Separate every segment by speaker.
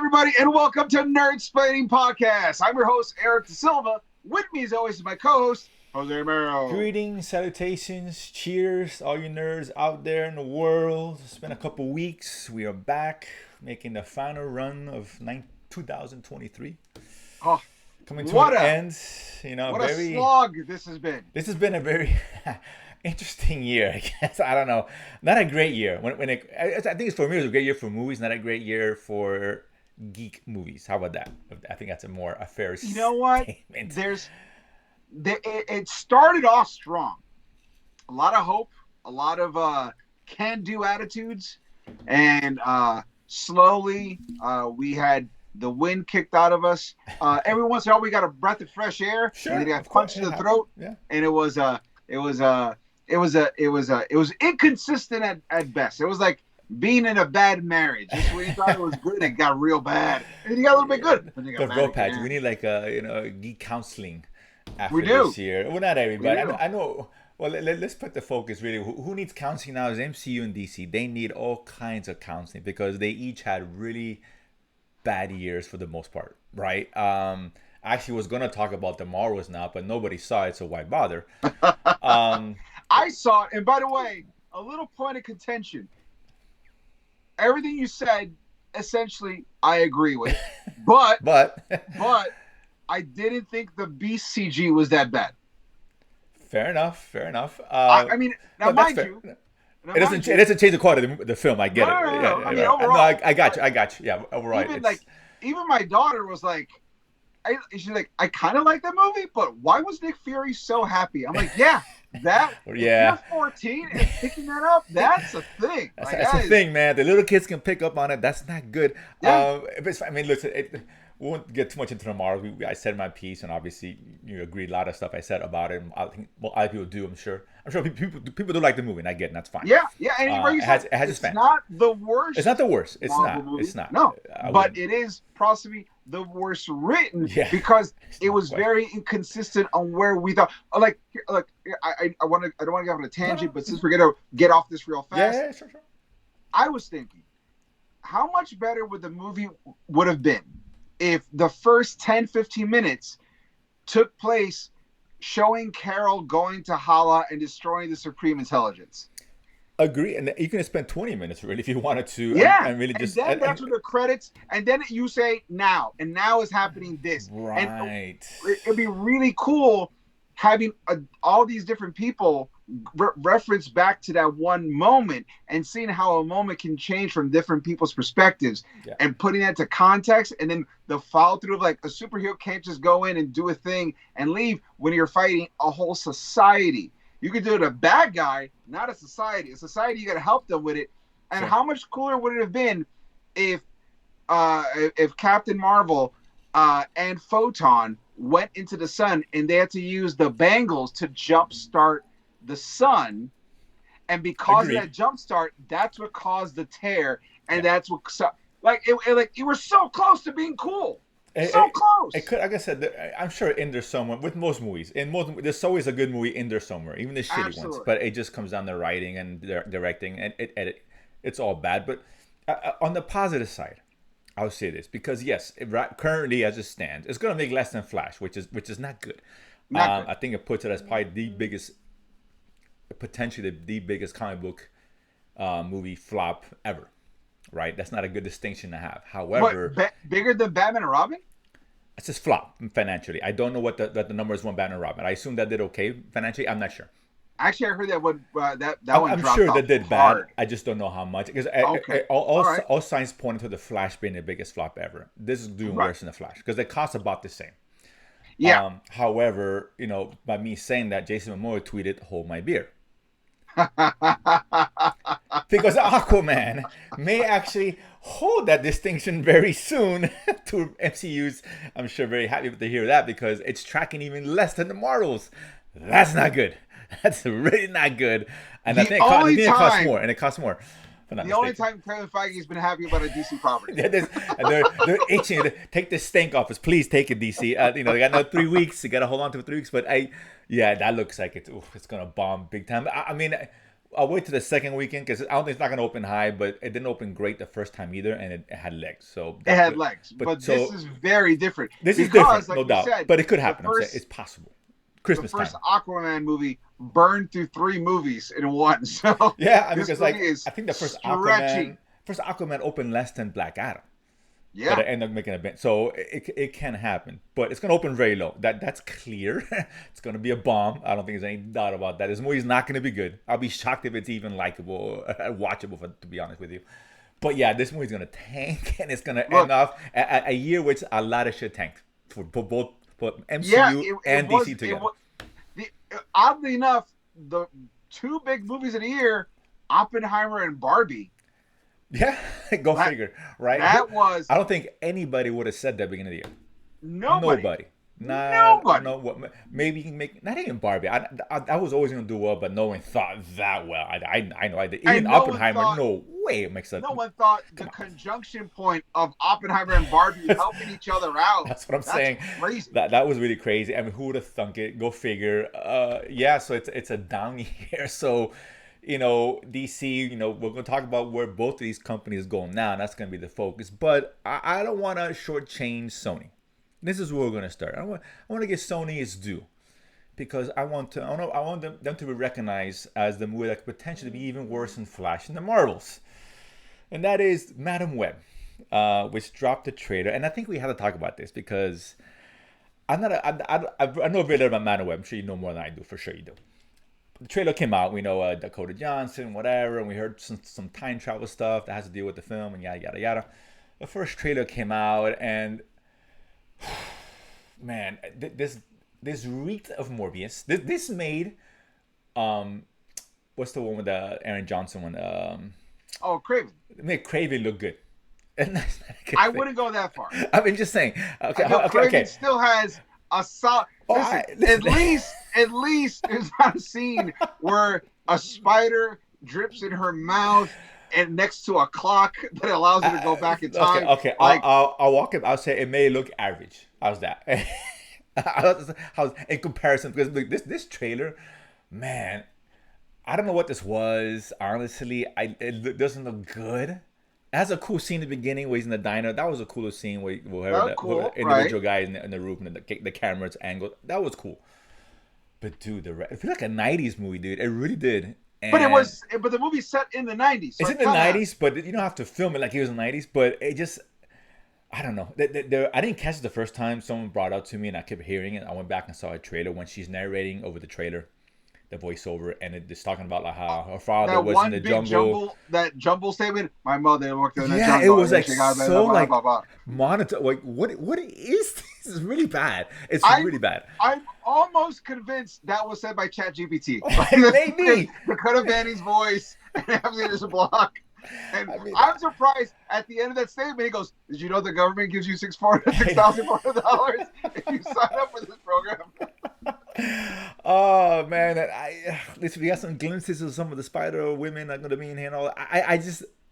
Speaker 1: everybody, and welcome to Nerdsplaining Podcast. I'm your host, Eric Da Silva. With me, as always, is my co-host, Jose Mero.
Speaker 2: Greetings, salutations, cheers, all you nerds out there in the world. It's been a couple weeks. We are back making the final run of 2023.
Speaker 1: Oh,
Speaker 2: coming to an end.
Speaker 1: What a slog this has been.
Speaker 2: This has been a very interesting year, I guess. I don't know. Not a great year. I think it's for me, it was a great year for movies, not a great year for geek movies. How about that? I think that's a fair statement.
Speaker 1: You know what? It started off strong. A lot of hope, a lot of can-do attitudes, and slowly we had the wind kicked out of us. Every once in a while, we got a breath of fresh air,
Speaker 2: sure,
Speaker 1: and then got punched in the throat, and it was inconsistent at best. It was like being in a bad marriage. Just when you thought it was good, it got real bad, and then you got a little bit good.
Speaker 2: The road patch. We need like a geek counseling after this year. Well, not everybody. I know. Well, let's put the focus really. Who needs counseling now is MCU and DC. They need all kinds of counseling because they each had really bad years for the most part, right? I actually was gonna talk about the Marvels now, but nobody saw it, so why bother?
Speaker 1: I saw it, and by the way, a little point of contention. Everything you said, essentially, I agree with, but I didn't think the Beast CG was that bad.
Speaker 2: Fair enough.
Speaker 1: I mean, now mind you.
Speaker 2: It doesn't change the quality of the film. I get it.
Speaker 1: No. I mean, overall,
Speaker 2: I got you. Yeah, overall.
Speaker 1: Even my daughter was like, she's like, I kind of like that movie, but why was Nick Fury so happy? I'm like, if you're 14 and picking that up, that's a thing.
Speaker 2: That's a thing, man. The little kids can pick up on it. That's not good.
Speaker 1: Yeah.
Speaker 2: I mean, listen, we won't get too much into tomorrow. I said my piece, and obviously you agreed a lot of stuff I said about it. I think other people do. I'm sure people do like the movie, and I get it. And that's fine.
Speaker 1: Yeah. And
Speaker 2: it has its fans.
Speaker 1: Not the worst.
Speaker 2: It's not the worst. It's not.
Speaker 1: No, but it is possibly the worst written because it was very inconsistent on where we thought. I don't want to get on a tangent, but since we're gonna get off this real fast,
Speaker 2: yeah, sure.
Speaker 1: I was thinking, how much better would the movie would have been if the first 10-15 minutes took place showing Carol going to Hala and destroying the Supreme Intelligence?
Speaker 2: Agree, and you can spend 20 minutes really if you wanted to.
Speaker 1: And really just. And then that's with the credits, and then you say now is happening this.
Speaker 2: Right.
Speaker 1: And it'd be really cool having all these different people reference back to that one moment and seeing how a moment can change from different people's perspectives and putting that to context, and then the follow through of like a superhero can't just go in and do a thing and leave when you're fighting a whole society. You could do it a bad guy, not a society. A society, you got to help them with it. And how much cooler would it have been if Captain Marvel and Photon went into the sun and they had to use the bangles to jumpstart the sun, and because of that jumpstart, that's what caused the tear, and that's what you were so close to being cool. So close.
Speaker 2: It could, like I said, I'm sure in there somewhere with most movies. There's always a good movie in there somewhere, even the shitty ones. But it just comes down to writing and directing, and it's all bad. But on the positive side, I'll say this because yes, currently as it stands, it's going to make less than Flash, which is not good. Not good. I think it puts it as probably potentially the biggest comic book movie flop ever. Right, that's not a good distinction to have. However,
Speaker 1: bigger than Batman and Robin.
Speaker 2: It's just flop financially. I don't know what the numbers won Batman and Robin. I assume that did okay financially. I'm not sure.
Speaker 1: Actually, I heard that one one
Speaker 2: I'm
Speaker 1: dropped
Speaker 2: sure
Speaker 1: off
Speaker 2: that did
Speaker 1: hard.
Speaker 2: bad. I just don't know how much because
Speaker 1: Okay.
Speaker 2: all signs point to the Flash being the biggest flop ever. This is doing worse than the Flash because they cost about the same.
Speaker 1: Yeah.
Speaker 2: However, by me saying that, Jason Momoa tweeted, "Hold my beer." Because Aquaman may actually hold that distinction very soon to MCU's. I'm sure very happy to hear that because it's tracking even less than the Marvels. That's not good. That's really not good. And I think it costs more. And it costs more.
Speaker 1: The only time Kevin Feige's been happy about a DC property.
Speaker 2: They're itching to take this stink off us. Please take it, DC. They got another 3 weeks. You got to hold on to it 3 weeks. But that looks like it's gonna bomb big time. I mean, I'll wait to the second weekend because I don't think it's not going to open high, but it didn't open great the first time either, and it had legs. So
Speaker 1: it had legs,
Speaker 2: but
Speaker 1: this is very different.
Speaker 2: This is different,
Speaker 1: like
Speaker 2: no doubt.
Speaker 1: Said,
Speaker 2: but it could happen. It's possible. Christmas
Speaker 1: the first
Speaker 2: time.
Speaker 1: Aquaman movie burned through 3 movies in one. So
Speaker 2: yeah, I mean, because like I think the first Aquaman opened less than Black Adam.
Speaker 1: Yeah,
Speaker 2: but it ended up making a bit. So it can happen, but it's gonna open very low. That's clear. It's gonna be a bomb. I don't think there's any doubt about that. This movie's not gonna be good. I'll be shocked if it's even likable, watchable. To be honest with you, but yeah, this movie's gonna tank, and it's gonna end off a year which a lot of shit tanked for both MCU and DC together.
Speaker 1: Oddly enough, the 2 big movies of the year, Oppenheimer and Barbie.
Speaker 2: Yeah, go figure, right?
Speaker 1: I
Speaker 2: don't think anybody would have said that at the beginning of the year.
Speaker 1: Nobody.
Speaker 2: Nobody. No, maybe you can make not even Barbie. I was always gonna do well, but no one thought that well. I know I did. Even Oppenheimer, no way it makes sense.
Speaker 1: No one thought the conjunction point of Oppenheimer and Barbie helping each other out.
Speaker 2: That's what I'm saying.
Speaker 1: Crazy.
Speaker 2: That was really crazy. I mean, who would have thunk it? Go figure. Yeah. So it's a down year. So. DC, we're going to talk about where both of these companies go now, and that's going to be the focus. But I don't want to shortchange Sony. This is where we're going to start. I want to give Sony its due because I want them to be recognized as the movie that could potentially be even worse than Flash and the Marvels. And that is Madam Web, which dropped the trailer. And I think we have to talk about this because I know a bit about Madam Web. I'm sure you know more than I do. For sure you do. The trailer came out. We know Dakota Johnson, whatever, and we heard some time travel stuff that has to deal with the film and yada yada yada. The first trailer came out, and man, this reeked of Morbius. This made what's the one with the Aaron Johnson one?
Speaker 1: Craven.
Speaker 2: It made Craven look good.
Speaker 1: I wouldn't go that far.
Speaker 2: I mean, just saying.
Speaker 1: Craven still has a solid. At least there's not a scene where a spider drips in her mouth and next to a clock that allows her to go back in time.
Speaker 2: Okay. I'll walk it. I'll say it may look average. How's that? How's in comparison? Because look, this trailer, man, I don't know what this was. Honestly, it doesn't look good. It has a cool scene in the beginning where he's in the diner. That was a cool scene where the individual guy in the roof and the camera's angled. That was cool. But dude, it feel like a '90s movie, dude. It really did. And
Speaker 1: but the movie's set in the '90s. So
Speaker 2: it's in the '90s, but you don't have to film it like it was in the '90s. But it just, I don't know. I didn't catch it the first time. Someone brought it out to me, and I kept hearing it. I went back and saw a trailer when she's narrating over the trailer, the voiceover, and it's talking about like how her father was in the jungle.
Speaker 1: That jumble statement. My mother worked in the jungle.
Speaker 2: Yeah, it was like so like monitor. Like what is this? It's really bad. It's really bad.
Speaker 1: I'm almost convinced that was said by ChatGPT.
Speaker 2: Maybe
Speaker 1: Dakota Fanny's voice and everything is a block. And I'm surprised at the end of that statement. He goes, "Did you know the government gives you $6,400 if you sign up for this program?"
Speaker 2: Oh man, at least we got some glimpses of some of the Spider women are gonna be in here and all. I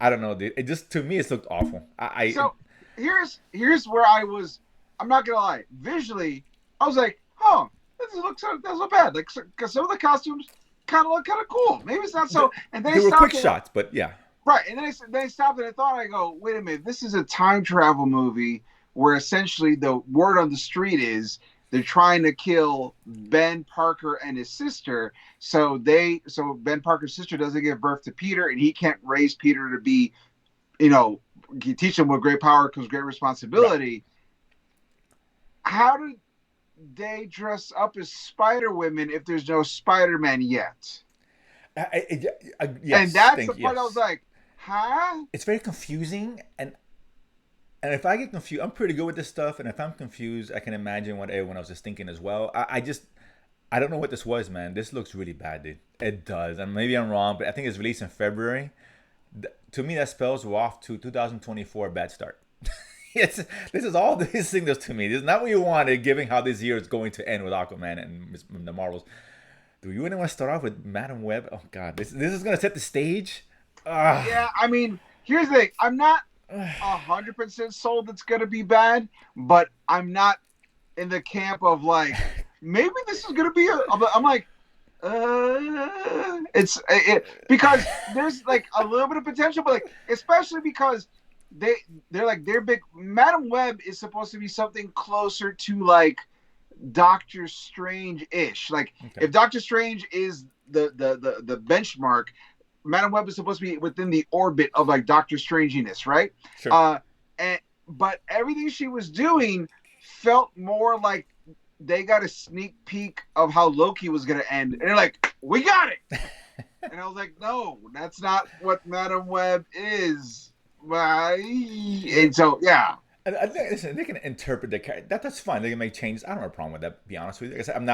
Speaker 2: don't know, dude. It just to me it looked awful.
Speaker 1: So here's where I was. I'm not gonna lie. Visually, I was like, "Oh, this looks not bad." Like, because some of the costumes kind of look kind of cool. Maybe it's not so. And then
Speaker 2: they were quick shots, but yeah.
Speaker 1: Right, and then I stopped and I thought, I go, wait a minute, this is a time travel movie where essentially the word on the street is they're trying to kill Ben Parker and his sister. So Ben Parker's sister doesn't give birth to Peter, and he can't raise Peter to be, teach him with great power comes great responsibility. Right. How did they dress up as Spider Women if there's no Spider-Man yet?
Speaker 2: Yes,
Speaker 1: and that's the part I was like, huh?
Speaker 2: It's very confusing, and if I get confused, I'm pretty good with this stuff, and if I'm confused, I can imagine what everyone else is thinking as well. I don't know what this was, man. This looks really bad, dude. It does, and maybe I'm wrong, but I think it's released in February. To me, that spells we're off to 2024 bad start. This is all this signals to me. This is not what you wanted, given how this year is going to end with Aquaman and the Marvels. Do you really want to start off with Madam Web? Oh God, this is gonna set the stage.
Speaker 1: Yeah, I mean, here's the thing. I'm not 100% sold it's gonna be bad, but I'm not in the camp of like maybe this is gonna be I'm like, Because there's like a little bit of potential, but like especially because they're big. Madam Web is supposed to be something closer to like Doctor Strange ish. Like
Speaker 2: Okay.
Speaker 1: if Doctor Strange is the benchmark, Madam Web is supposed to be within the orbit of like Doctor Stranginess, right?
Speaker 2: Sure.
Speaker 1: But everything she was doing felt more like they got a sneak peek of how Loki was going to end, and they're like, "We got it," and I was like, "No, that's not what Madam Web is." And so, yeah.
Speaker 2: Listen, they can interpret the character. That's fine. They can make changes. I don't have a problem with that. To be honest with you, like I said,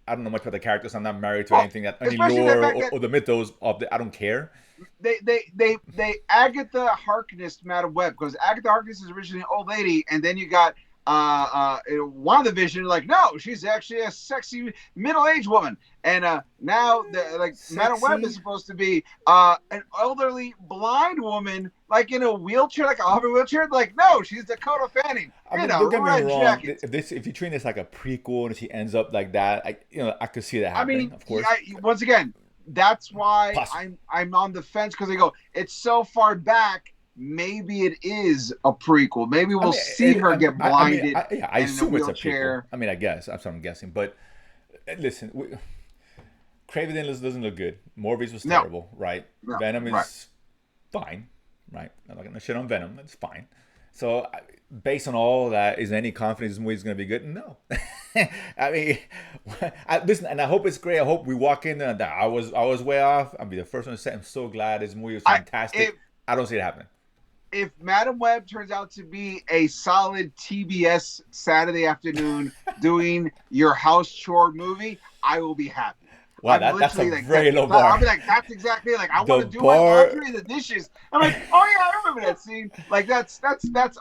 Speaker 2: I don't know much about the characters. I'm not married to anything that any lore or the mythos of the. I don't care.
Speaker 1: They Agatha Harkness Madam Web, because Agatha Harkness is originally an old lady, and then you got WandaVision, like, no, she's actually a sexy middle-aged woman, and now like sexy. Madam Web is supposed to be an elderly blind woman, like in a wheelchair, like a hover wheelchair. Like, no, she's Dakota Fanning.
Speaker 2: Don't get me wrong. If you treat this like a prequel and she ends up like that, I could see that happening. Of course.
Speaker 1: Once again, that's why I'm on the fence, because they go, it's so far back. Maybe it is a prequel. Maybe we'll see her get blinded.
Speaker 2: I assume it's a prequel. I guess. I'm guessing. But listen, Kraven doesn't look good. Morbius was terrible, right? No, Venom is fine, right? I'm not going to shit on Venom. It's fine. So, based on all that, is there any confidence this movie is going to be good? No. Listen, and I hope it's great. I hope we walk in and I was way off. I'll be the first one to say I'm so glad this movie was fantastic. I don't see it happening.
Speaker 1: If Madam Web turns out to be a solid TBS Saturday afternoon doing your house chore movie, I will be happy.
Speaker 2: Wow, that's a like, very low bar.
Speaker 1: I'll be like, that's exactly like I want to do my laundry and the dishes. I'm like, oh yeah, I remember that scene. Like that's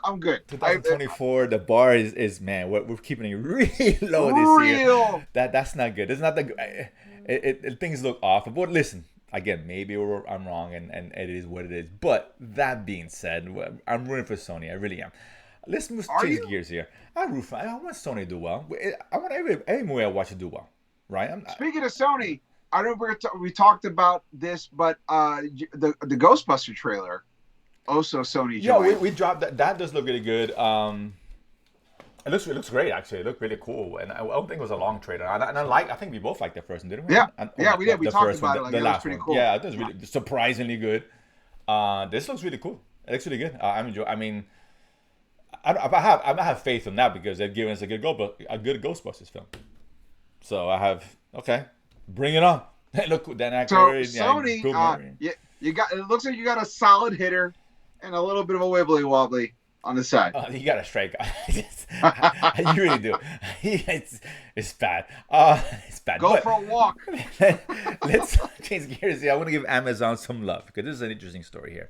Speaker 1: I'm good.
Speaker 2: 2024, the bar is man, we're keeping it really low this year. That's not good. It's not the things look awful. But listen. Again, maybe I'm wrong, and it is what it is. But that being said, I'm rooting for Sony. I really am. Let's change gears here. I want Sony to do well. I want every movie I watch to do well, right?
Speaker 1: Speaking of Sony, I don't know if we talked about this, but the Ghostbuster trailer, also Sony.
Speaker 2: Yeah, we dropped that. That does look really good. It looks great, actually. It looked really cool, and I don't think it was a long trailer. I think we both liked the first one, didn't we?
Speaker 1: Yeah, we did. We talked about it. Like, it was pretty cool.
Speaker 2: Yeah, it was really surprisingly good. This looks really cool. It looks really good. I'm enjoying. I have faith in that because they've given us a good Ghostbusters film. So I have bring it on. Look, Dan Aykroyd.
Speaker 1: So Sony, you got. It looks like you got a solid hitter and a little bit of a wibbly wobbly on the side.
Speaker 2: You got a strike. You really do. It's bad. It's bad.
Speaker 1: Go for a walk.
Speaker 2: Let's change gears here. I want to give Amazon some love because this is an interesting story here.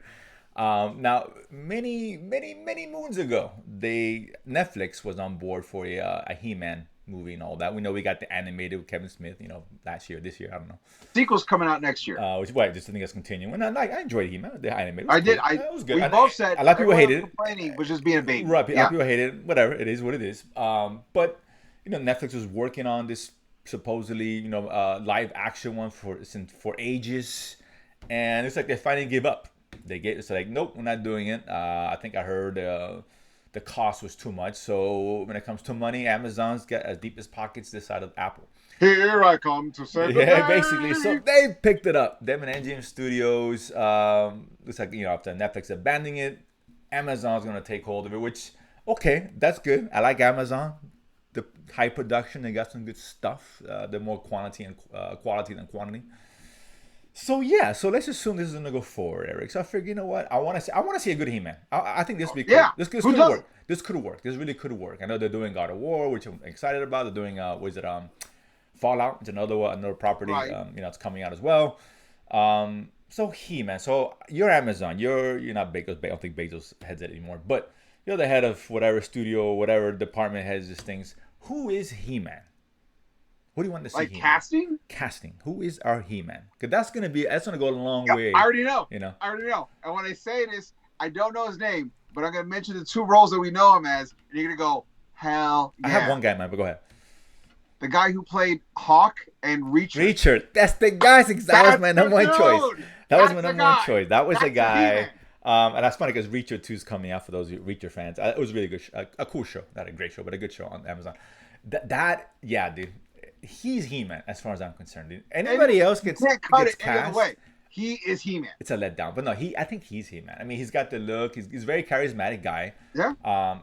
Speaker 2: Now, many moons ago, Netflix was on board for a He-Man movie and all that. We know we got the animated with Kevin Smith, this year, I don't know.
Speaker 1: Sequel's coming out next year.
Speaker 2: Which I just think that's continuing. And I enjoyed He-Man, the animated.
Speaker 1: It was good. We both said
Speaker 2: a lot of people hated it.
Speaker 1: Complaining was just being a baby.
Speaker 2: Right, a lot of people hated it. Whatever, it is what it is. But Netflix was working on this supposedly live action one for ages, and it's like they finally gave up. It's like, nope, we're not doing it. I think I heard the cost was too much. So when it comes to money, Amazon's got as deep as pockets this side of Apple.
Speaker 1: Here I come to say
Speaker 2: basically. So they picked it up. Them and MGM Studios. Looks like after Netflix abandoning it, Amazon's gonna take hold of it. Which that's good. I like Amazon. The high production, they got some good stuff. They're more quality than quantity. So let's assume this is gonna go forward, Eric. So I figured, what? I want to see a good He-Man. I think this would be cool.
Speaker 1: Yeah.
Speaker 2: This could work. This could work. This really could work. I know they're doing God of War, which I'm excited about. They're doing Fallout. It's another property.
Speaker 1: Right.
Speaker 2: It's coming out as well. So He-Man. So you're Amazon. You're not Bezos. I don't think Bezos heads it anymore. But you're the head of whatever studio, whatever department heads these things. Who is He-Man? Who do you want to see?
Speaker 1: Like He-Man?
Speaker 2: Casting. Who is our He-Man? Because that's gonna go a long way.
Speaker 1: I already know. I already know. And when I say this, I don't know his name, but I'm gonna mention the two roles that we know him as, and you're gonna go, hell yeah.
Speaker 2: I have one guy in mind, but go ahead.
Speaker 1: the guy who played Hawk and Reacher.
Speaker 2: Reacher, that's the guy. That was my number one choice. That was my number one choice. That was the guy. And that's funny because Reacher 2 is coming out for those Reacher fans. It was a really good, a cool show. Not a great show, but a good show on Amazon. Yeah, dude. He's He-Man as far as I'm concerned, dude. Anybody else gets cast,
Speaker 1: any other way. He is He-Man.
Speaker 2: It's a letdown, but no, I think he's He-Man. I mean, he's got the look. He's a very charismatic guy.
Speaker 1: Yeah.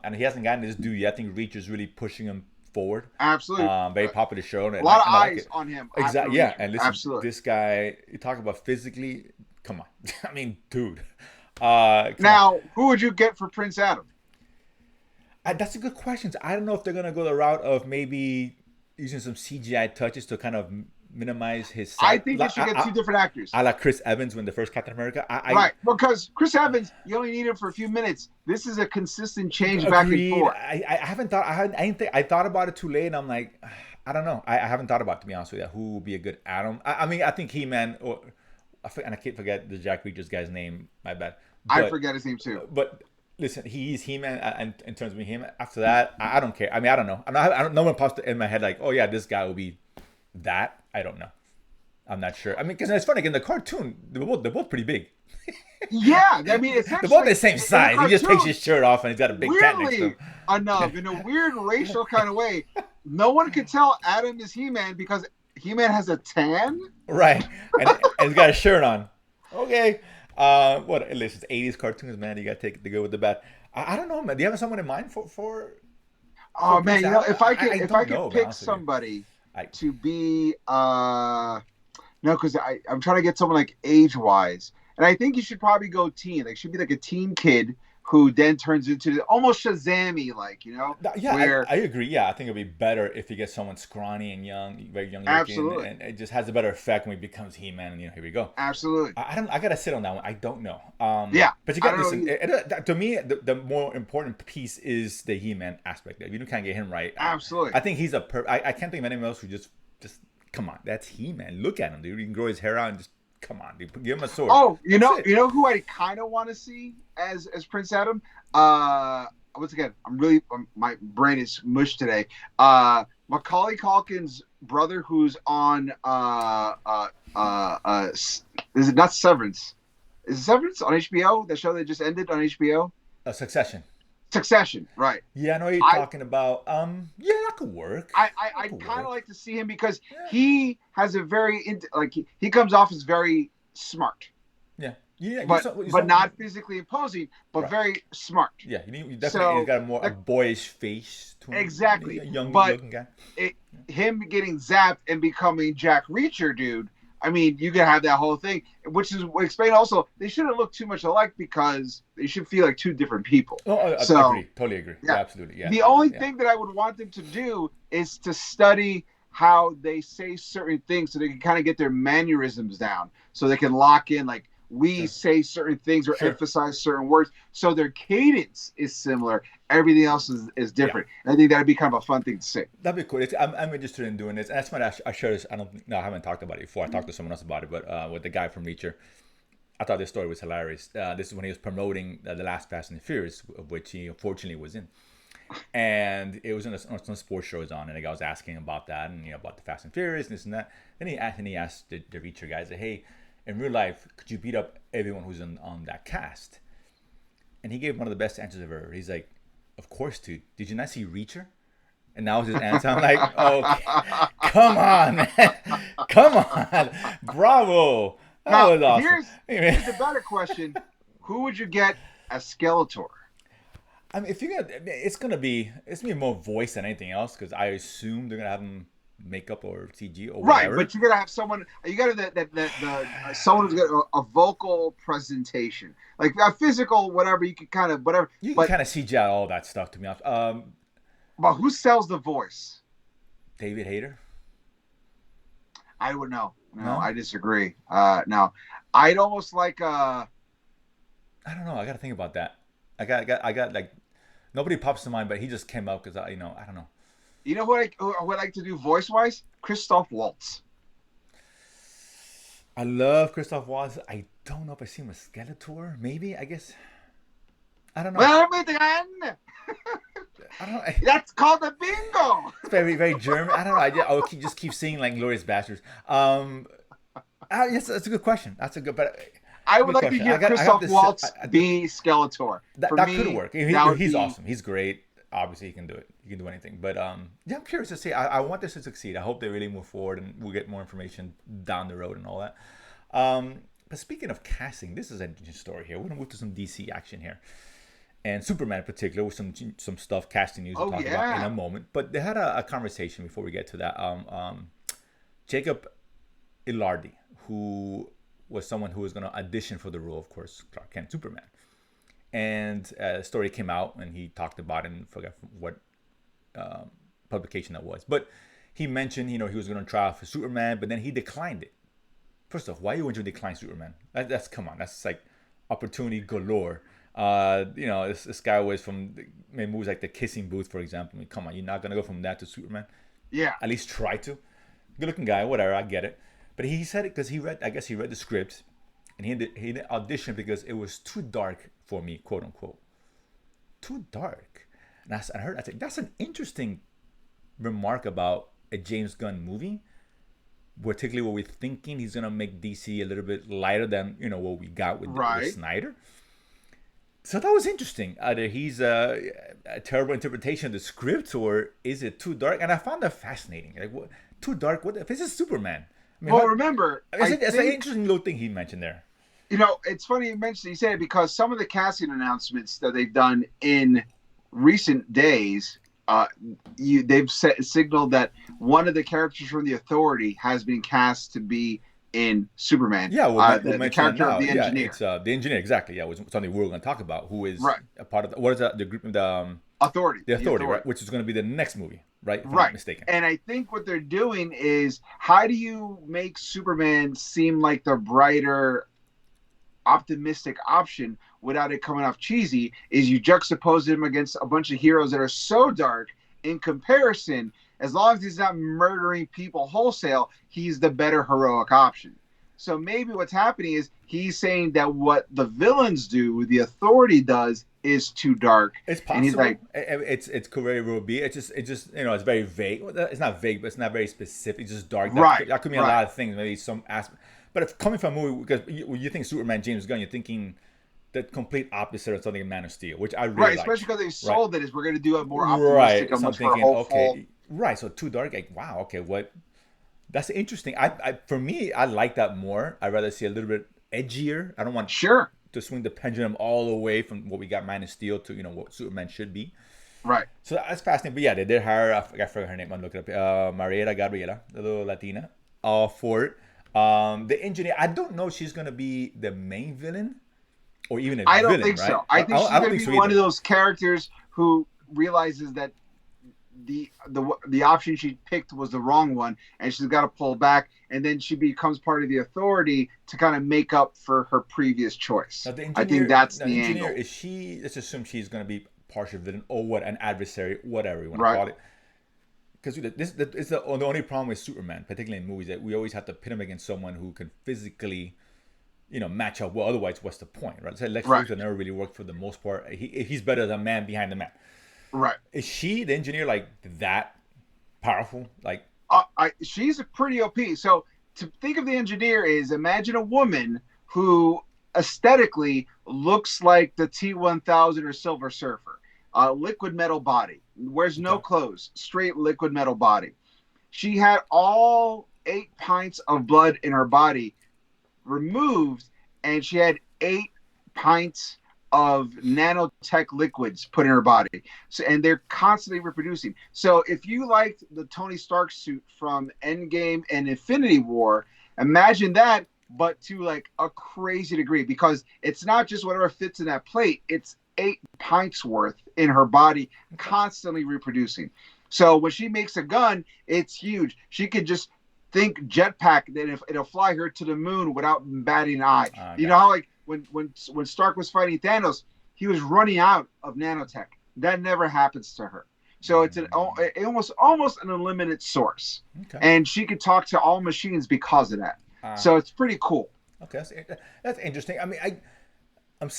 Speaker 2: And he hasn't gotten his due yet. I think Reacher's really pushing him forward.
Speaker 1: Absolutely.
Speaker 2: Very popular show.
Speaker 1: A lot of eyes on him.
Speaker 2: Exactly. Yeah. And listen,
Speaker 1: absolutely.
Speaker 2: This guy, you talk about physically. Come on. I mean, dude.
Speaker 1: Now, who would you get for Prince Adam?
Speaker 2: That's a good question. I don't know if they're gonna go the route of maybe using some CGI touches to kind of minimize his size.
Speaker 1: I think they should get two different actors.
Speaker 2: I like Chris Evans when the first Captain America.
Speaker 1: Right, because Chris Evans, you only need him for a few minutes. This is a consistent change back and forth.
Speaker 2: I haven't thought. I thought about it too late, and I'm like, I don't know. I haven't thought about it, to be honest with you. Who would be a good Adam? I mean, I think He-Man, and I can't forget the Jack Reacher's guy's name. My bad.
Speaker 1: I forget his name too.
Speaker 2: But listen, he's He-Man in terms of him. After that, I don't care. I mean, I don't know. I don't. No one pops in my head like, oh yeah, this guy will be that. I don't know. I'm not sure. I mean, because it's funny. In the cartoon, they're both pretty big.
Speaker 1: Yeah, I mean,
Speaker 2: they're both the same size. He just takes his shirt off and he's got a big cat next to him.
Speaker 1: Enough, in a weird racial kind of way, no one can tell Adam is He-Man because He-Man has a tan.
Speaker 2: Right, and he's got a shirt on. Okay. What? Listen, it's 80s cartoons, man. You gotta take the good with the bad. I don't know, man. Do you have someone in mind for
Speaker 1: Oh man, you know, if I could pick somebody to be no, because I'm trying to get someone like age wise, and I think you should probably go teen. Like, should be like a teen kid who then turns into almost Shazam-y, like, you know?
Speaker 2: Yeah, I agree. Yeah, I think it'd be better if you get someone scrawny and young, very young looking.
Speaker 1: Absolutely.
Speaker 2: And it just has a better effect when he becomes He-Man, and, you know, here we go.
Speaker 1: Absolutely.
Speaker 2: I gotta sit on that one. I don't know.
Speaker 1: Yeah.
Speaker 2: But you gotta listen. To me, the more important piece is the He-Man aspect. If you can't get him right.
Speaker 1: Absolutely.
Speaker 2: I think he's I can't think of anyone else who just come on. That's He-Man. Look at him, dude. He can grow his hair out and just come on, dude. Give him a sword.
Speaker 1: Oh, you know who I kind of want to see as Prince Adam? Once again, my brain is mush today. Macaulay Culkin's brother, who's on is it not Severance? Is it Severance on HBO? The show that just ended on HBO?
Speaker 2: Succession.
Speaker 1: Succession, right?
Speaker 2: Yeah, I know what you're talking about. Yeah, that could work.
Speaker 1: I kind of like to see him because he has a very he comes off as very smart.
Speaker 2: Yeah,
Speaker 1: but not physically imposing, but very smart.
Speaker 2: Yeah, you definitely got a boyish face to him.
Speaker 1: Exactly.
Speaker 2: A young looking guy.
Speaker 1: Him getting zapped and becoming Jack Reacher, dude. I mean, you can have that whole thing, which is explain also. They shouldn't look too much alike because they should feel like two different people.
Speaker 2: Oh, I agree. Totally agree. Yeah, absolutely. Yeah.
Speaker 1: The only thing that I would want them to do is to study how they say certain things so they can kind of get their mannerisms down, so they can lock in like. We say certain things or emphasize certain words, so their cadence is similar. Everything else is different. And I think that'd be kind of a fun thing to say.
Speaker 2: That'd be cool. I'm interested in doing this. And that's why I share this. I haven't talked about it before. I talked to someone else about it, but with the guy from Reacher, I thought this story was hilarious. This is when he was promoting the last Fast and the Furious, of which he unfortunately was in. And it was on some sports shows on, and the guy was asking about that and about the Fast and Furious and this and that. Then he asked the Reacher guys, hey, in real life, could you beat up everyone who's on that cast? And he gave one of the best answers I've ever heard. He's like, of course, dude. Did you not see Reacher? And that was his answer. I'm like, oh, come on, man. Come on. Bravo. That was awesome.
Speaker 1: Here's the better question. Who would you get as Skeletor?
Speaker 2: I mean, it's gonna be more voice than anything else, because I assume they're gonna have him makeup or CG or whatever.
Speaker 1: Right, but you gotta have someone. You gotta someone who's got a vocal presentation, like a physical whatever. You can kind of whatever.
Speaker 2: You can kind of CG out all that stuff, to be honest.
Speaker 1: But who sells the voice?
Speaker 2: David Hayter.
Speaker 1: I would know. No, I disagree. No, I'd almost like. I
Speaker 2: don't know. I gotta think about that. I got like nobody pops to mind, but he just came up because I don't know.
Speaker 1: You know what I would like to do voice-wise? Christoph Waltz.
Speaker 2: I love Christoph Waltz. I don't know if I see him with Skeletor. Maybe, I guess. I don't know. I don't know.
Speaker 1: That's called a bingo.
Speaker 2: It's very, very German. I don't know. I'll just keep seeing like Glorious Bastards. Yes, that's a good question. That's a good, but
Speaker 1: I would
Speaker 2: good
Speaker 1: like
Speaker 2: question.
Speaker 1: to hear
Speaker 2: I have
Speaker 1: Christoph Waltz be Skeletor.
Speaker 2: that
Speaker 1: Me,
Speaker 2: could work. He's awesome. He's great. Obviously, he can do it. He can do anything. But yeah, I'm curious to see. I want this to succeed. I hope they really move forward and we'll get more information down the road and all that. But speaking of casting, this is an interesting story here. We're gonna move to some DC action here, and Superman in particular with some stuff casting news we'll talk about in a moment. But they had a conversation before we get to that. Jacob Elordi, who was someone who was going to audition for the role, of course, Clark Kent Superman. And a story came out, and he talked about it, and I forgot what publication that was. But he mentioned, he was going to try out for Superman, but then he declined it. First off, why would you decline Superman? That's come on, that's like opportunity galore. This guy was from movies like The Kissing Booth, for example. I mean, come on, you're not going to go from that to Superman?
Speaker 1: Yeah.
Speaker 2: At least try to. Good-looking guy, whatever, I get it. But he said it because he read the script, and he auditioned because it was too dark for me, quote unquote. Too dark. And I said, that's an interesting remark about a James Gunn movie, particularly what we're thinking he's gonna make DC a little bit lighter than what we got with Snyder. So that was interesting. Either he's a terrible interpretation of the script, or is it too dark? And I found that fascinating. Like, what? Too dark? What if this is Superman? I mean,
Speaker 1: remember,
Speaker 2: it's an interesting little thing he mentioned there.
Speaker 1: It's funny you say it because some of the casting announcements that they've done in recent days, they've signaled that one of the characters from the Authority has been cast to be in Superman.
Speaker 2: Yeah,
Speaker 1: the character of the engineer.
Speaker 2: Yeah, it's the engineer, exactly. Yeah, it was something we were going to talk about. Who is a part of what is that? The group, the
Speaker 1: Authority.
Speaker 2: The Authority, right? Which is going to be the next movie, right? If I'm
Speaker 1: right.
Speaker 2: not mistaken.
Speaker 1: And I think what they're doing is, how do you make Superman seem like the brighter, optimistic option without it coming off cheesy? Is you juxtapose him against a bunch of heroes that are so dark. In comparison, as long as he's not murdering people wholesale, he's the better heroic option. So maybe what's happening is he's saying that what the villains do, the Authority does, is too dark.
Speaker 2: It's possible. And he's like, it's very will be. It's just it's very vague. It's not vague, but it's not very specific. It's just dark. That could mean a lot of things. Maybe some aspect. But if coming from a movie, because you think Superman, James Gunn, you're thinking the complete opposite of something in Man of Steel, which I really like.
Speaker 1: Especially because they sold it as we're going to do a more optimistic, a much more hopeful.
Speaker 2: Right. So too dark. Like, wow. Okay. What? That's interesting. For me, I like that more. I'd rather see a little bit edgier. I don't want to swing the pendulum all the way from what we got Man of Steel to what Superman should be.
Speaker 1: Right.
Speaker 2: So that's fascinating. But yeah, they did hire. I forgot her name. I'm looking up. Mariela Gabriela, the little Latina, for it. The engineer. I don't know if she's gonna be the main villain, or even a villain.
Speaker 1: I don't think
Speaker 2: right?
Speaker 1: so. I think she's gonna be one of those characters who realizes that the option she picked was the wrong one, and she's got to pull back, and then she becomes part of the Authority to kind of make up for her previous choice. I think that's the angle.
Speaker 2: Is she? Let's assume she's going to be partial villain or what, an adversary, whatever you want to call it. Because this is the only problem with Superman, particularly in movies, that we always have to pit him against someone who can physically, match up well. Otherwise, what's the point, right? So Lex Luthor never really worked for the most part. He's better than man behind the man.
Speaker 1: Right.
Speaker 2: Is she, the engineer, like that powerful? Like,
Speaker 1: she's a pretty OP. So to think of the engineer is, imagine a woman who aesthetically looks like the T-1000 or Silver Surfer. Liquid metal body, wears no clothes, straight liquid metal body. She had all 8 pints of blood in her body removed, and she had 8 pints of nanotech liquids put in her body. So, and they're constantly reproducing. So if you liked the Tony Stark suit from Endgame and Infinity War, imagine that, but to like a crazy degree, because it's not just whatever fits in that plate, it's 8 pints worth in her body, constantly reproducing. So when she makes a gun, it's huge. She could just think jetpack, then it'll fly her to the moon without batting an eye. You know how like when Stark was fighting Thanos, he was running out of nanotech. That never happens to her. So it's almost an unlimited source. Okay. And she could talk to all machines because of that. So it's pretty cool.
Speaker 2: Okay, that's interesting. I mean, I'm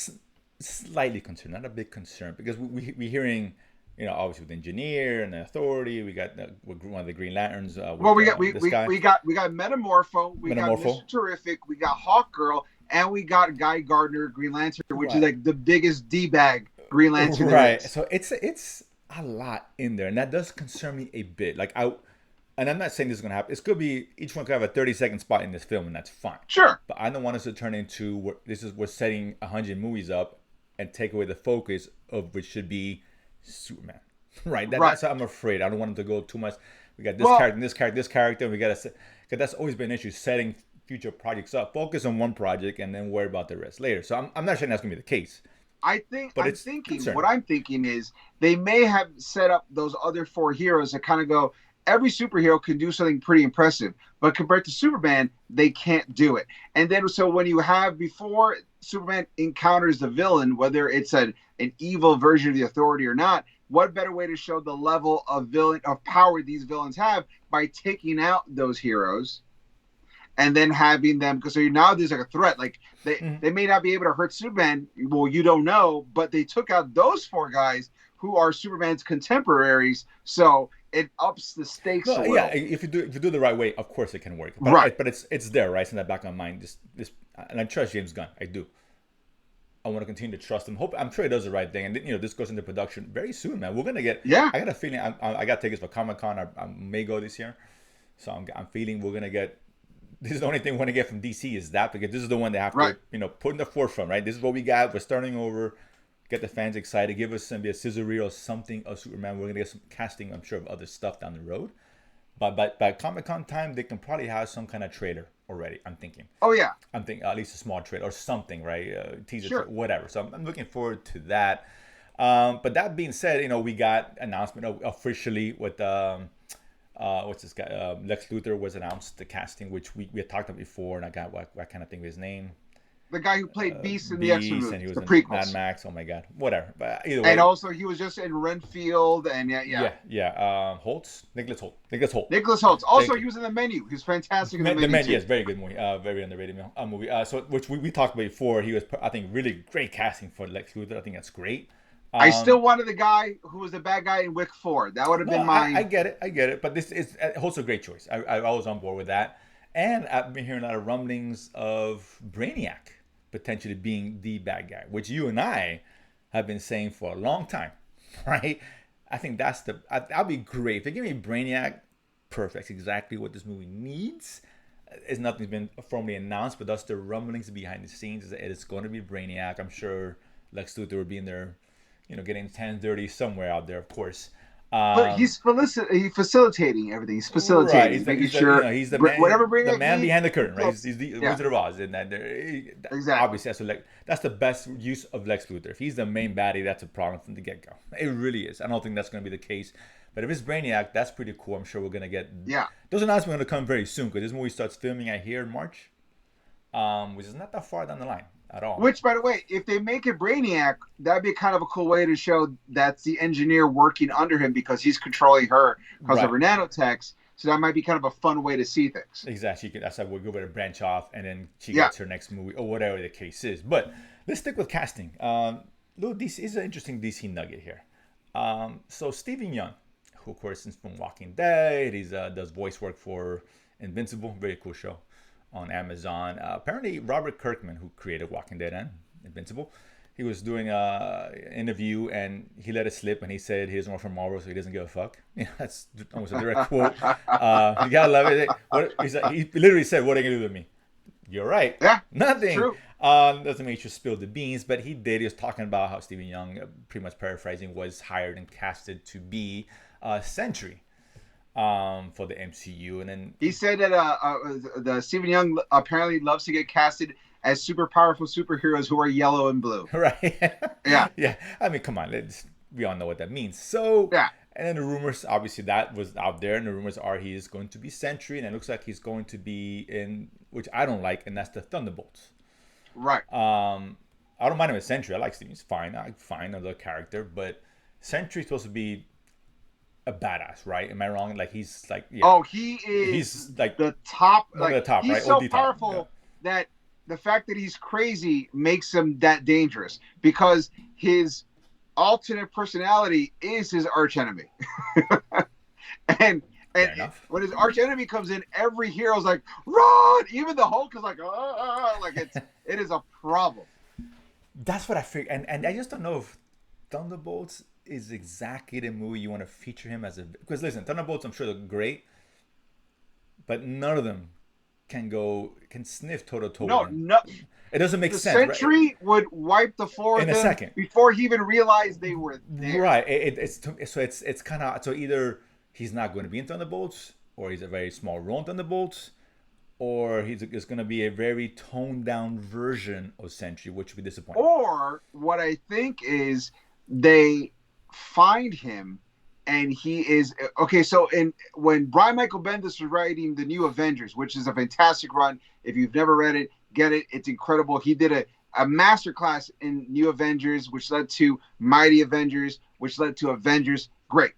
Speaker 2: slightly concerned, not a big concern, because we're hearing obviously with Engineer and the Authority. We got one of the Green Lanterns.
Speaker 1: Well,
Speaker 2: With,
Speaker 1: we
Speaker 2: this guy.
Speaker 1: we got Metamorpho, we got Mr. Terrific, we got Hawkgirl, and we got Guy Gardner, Green Lantern, which is like the biggest d-bag Green Lantern there is.
Speaker 2: So it's a lot in there, and that does concern me a bit. Like and I'm not saying this is gonna happen. It's gonna be each one could have a 30-second spot in this film, and that's fine.
Speaker 1: Sure.
Speaker 2: But I don't want us to turn into we're setting 100 movies up and take away the focus of which should be Superman. Right. That's what I'm afraid. I don't want them to go too much. We got this character. We got to, because that's always been an issue, setting future projects up. Focus on one project and then worry about the rest later. So I'm not saying that's gonna be the case.
Speaker 1: What I'm thinking is they may have set up those other 4 heroes that kind of go, every superhero can do something pretty impressive, but compared to Superman, they can't do it. And then so when you have, before Superman encounters the villain, whether it's an evil version of the Authority or not, what better way to show the level of power these villains have by taking out those heroes and then having them, because now there's like a threat. Like they may not be able to hurt Superman. Well, you don't know, but they took out those 4 guys who are Superman's contemporaries. So it ups the stakes a little.
Speaker 2: Yeah, if you do the right way, of course it can work. But, but it's there, right? It's in the back of my mind. This, and I trust James Gunn. I do. I want to continue to trust him. I'm sure he does the right thing. And this goes into production very soon, man. We're gonna get.
Speaker 1: Yeah.
Speaker 2: I got a feeling. I got tickets for Comic-Con. I may go this year, so I'm feeling we're gonna get. This is the only thing we're gonna get from DC is that, because this is the one they have to put in the forefront, right? This is what we got. We're starting over. Get the fans excited. Give us maybe a scissor reel or something of Superman. We're gonna get some casting, I'm sure, of other stuff down the road. But by Comic-Con time, they can probably have some kind of trailer already. I'm thinking.
Speaker 1: Oh yeah.
Speaker 2: I'm thinking at least a small trailer or something, right? Teaser,
Speaker 1: sure.
Speaker 2: Whatever. So I'm looking forward to that. But that being said, we got announcement officially with what's this guy? Lex Luthor was announced, the casting, which we had talked about before, and I got what kind of thing of his name.
Speaker 1: The guy who played Beast in the X-Men movies,
Speaker 2: and he was
Speaker 1: the
Speaker 2: in
Speaker 1: prequels.
Speaker 2: Mad Max. Oh my God, whatever. But either way,
Speaker 1: and also he was just in Renfield, and
Speaker 2: Holtz, Nicholas Hoult.
Speaker 1: Nicholas Hoult. Also, he was in The Menu. He was fantastic in The Menu.
Speaker 2: Yes, very good movie. Very underrated movie. So which we talked about before. He was, I think, really great casting for Lex Luthor. I think that's great.
Speaker 1: I still wanted the guy who was the bad guy in Wick 4. That would have been mine.
Speaker 2: I get it. But this is Holt's a great choice. I was on board with that. And I've been hearing a lot of rumblings of Brainiac potentially being the bad guy, which you and I have been saying for a long time, right? I think that'll be great. If they give me Brainiac, perfect. That's exactly what this movie needs. Nothing's been formally announced, but that's the rumblings behind the scenes. It's going to be Brainiac. I'm sure Lex Luthor will be in there, getting his hands dirty somewhere out there, of course.
Speaker 1: But he's facilitating everything. He's facilitating.
Speaker 2: Right.
Speaker 1: He's making sure
Speaker 2: he's the man,
Speaker 1: whatever
Speaker 2: the man behind the curtain, right? He's the Wizard of Oz, and
Speaker 1: exactly.
Speaker 2: Obviously, that's the best use of Lex Luthor. If he's the main baddie, that's a problem from the get-go. It really is. I don't think that's going to be the case. But if it's Brainiac, that's pretty cool. I'm sure we're going to get.
Speaker 1: Yeah.
Speaker 2: Those announcements are going to come very soon, because this movie starts filming, I hear, in March, which is not that far down the line at all.
Speaker 1: Which, by the way, if they make it Brainiac, that'd be kind of a cool way to show that's the engineer working under him, because he's controlling her because of her nanotechs. So that might be kind of a fun way to see things.
Speaker 2: Exactly. That's like we'll go to branch off, and then she gets her next movie or whatever the case is. But let's stick with casting. Little DC is an interesting DC nugget here. So Stephen Young, who of course is from Walking Dead, he does voice work for Invincible, very cool show on Amazon. Apparently Robert Kirkman, who created Walking Dead and Invincible, he was doing an interview and he let it slip, and he said he doesn't work for Marvel, so he doesn't give a fuck. That's almost a direct quote. You gotta love it. He literally said, "What are you gonna do with me?" You're right.
Speaker 1: Yeah,
Speaker 2: nothing.
Speaker 1: True.
Speaker 2: Doesn't make you spill the beans, but he did. He was talking about how Stephen Young, pretty much paraphrasing, was hired and casted to be Sentry for the MCU, and then
Speaker 1: he said that the Stephen Young apparently loves to get casted as super powerful superheroes who are yellow and blue.
Speaker 2: Right.
Speaker 1: Yeah.
Speaker 2: I mean, come on, we all know what that means. So
Speaker 1: yeah.
Speaker 2: And then the rumors, obviously, that was out there, and the rumors are he is going to be Sentry, and it looks like he's going to be in, which I don't like, and that's the Thunderbolts.
Speaker 1: Right.
Speaker 2: I don't mind him as Sentry. I like Steve. He's fine. I find another character, but Sentry's supposed to be a badass, right? Am I wrong? Like he's like, yeah.
Speaker 1: Oh, he is.
Speaker 2: He's like
Speaker 1: the top.
Speaker 2: Like the top,
Speaker 1: he's
Speaker 2: right?
Speaker 1: so powerful that the fact that he's crazy makes him that dangerous, because his alternate personality is his archenemy. and
Speaker 2: Fair
Speaker 1: and
Speaker 2: enough.
Speaker 1: when his archenemy comes in, every hero's like, run! Even the Hulk is like, like it is a problem.
Speaker 2: That's what I figured, and I just don't know if Thunderbolts is exactly the movie you want to feature him as a. Because listen, Thunderbolts, I'm sure they're great, but none of them can sniff toe to toe with him.
Speaker 1: No.
Speaker 2: It doesn't make
Speaker 1: The
Speaker 2: sense.
Speaker 1: Sentry
Speaker 2: Right?
Speaker 1: would wipe the floor
Speaker 2: In
Speaker 1: with
Speaker 2: a
Speaker 1: him
Speaker 2: second.
Speaker 1: before he even realized they were there.
Speaker 2: Right. It's kind of so either he's not going to be in Thunderbolts, or he's a very small role in Thunderbolts, or it's going to be a very toned down version of Sentry, which would be disappointing.
Speaker 1: Or what I think is they find him and he is okay. So when Brian Michael Bendis was writing the New Avengers, which is a fantastic run, if you've never read it, get it. It's incredible. He did a masterclass in New Avengers, which led to Mighty Avengers, which led to Avengers. Great.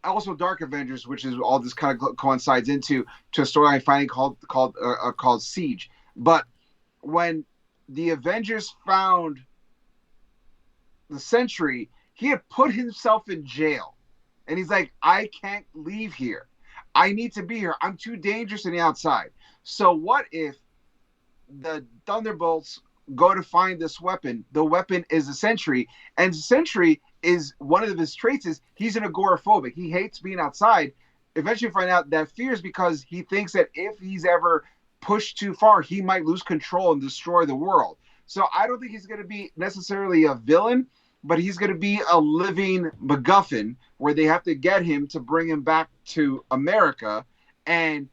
Speaker 1: Also Dark Avengers, which is all this kind of coincides into a storyline finally called Siege. But when the Avengers found the Sentry, he had put himself in jail, and he's like, I can't leave here. I need to be here. I'm too dangerous on the outside. So what if the Thunderbolts go to find this weapon? The weapon is a Sentry, and Sentry is one of his traits is he's an agoraphobic. He hates being outside. Eventually find out that fear is because he thinks that if he's ever pushed too far, he might lose control and destroy the world. So I don't think he's going to be necessarily a villain, but he's going to be a living MacGuffin where they have to get him to bring him back to America. And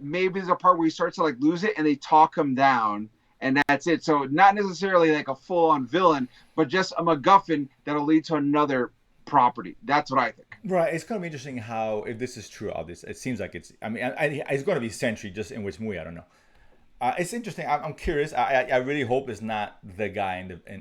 Speaker 1: maybe there's a part where he starts to like lose it and they talk him down. And that's it. So not necessarily like a full-on villain, but just a MacGuffin that'll lead to another property. That's what I think.
Speaker 2: Right. It's going to be interesting how, if this is true, all this, it seems like it's, I mean, it's going to be Sentry, just in which movie, I don't know. It's interesting. I'm curious. I really hope it's not the guy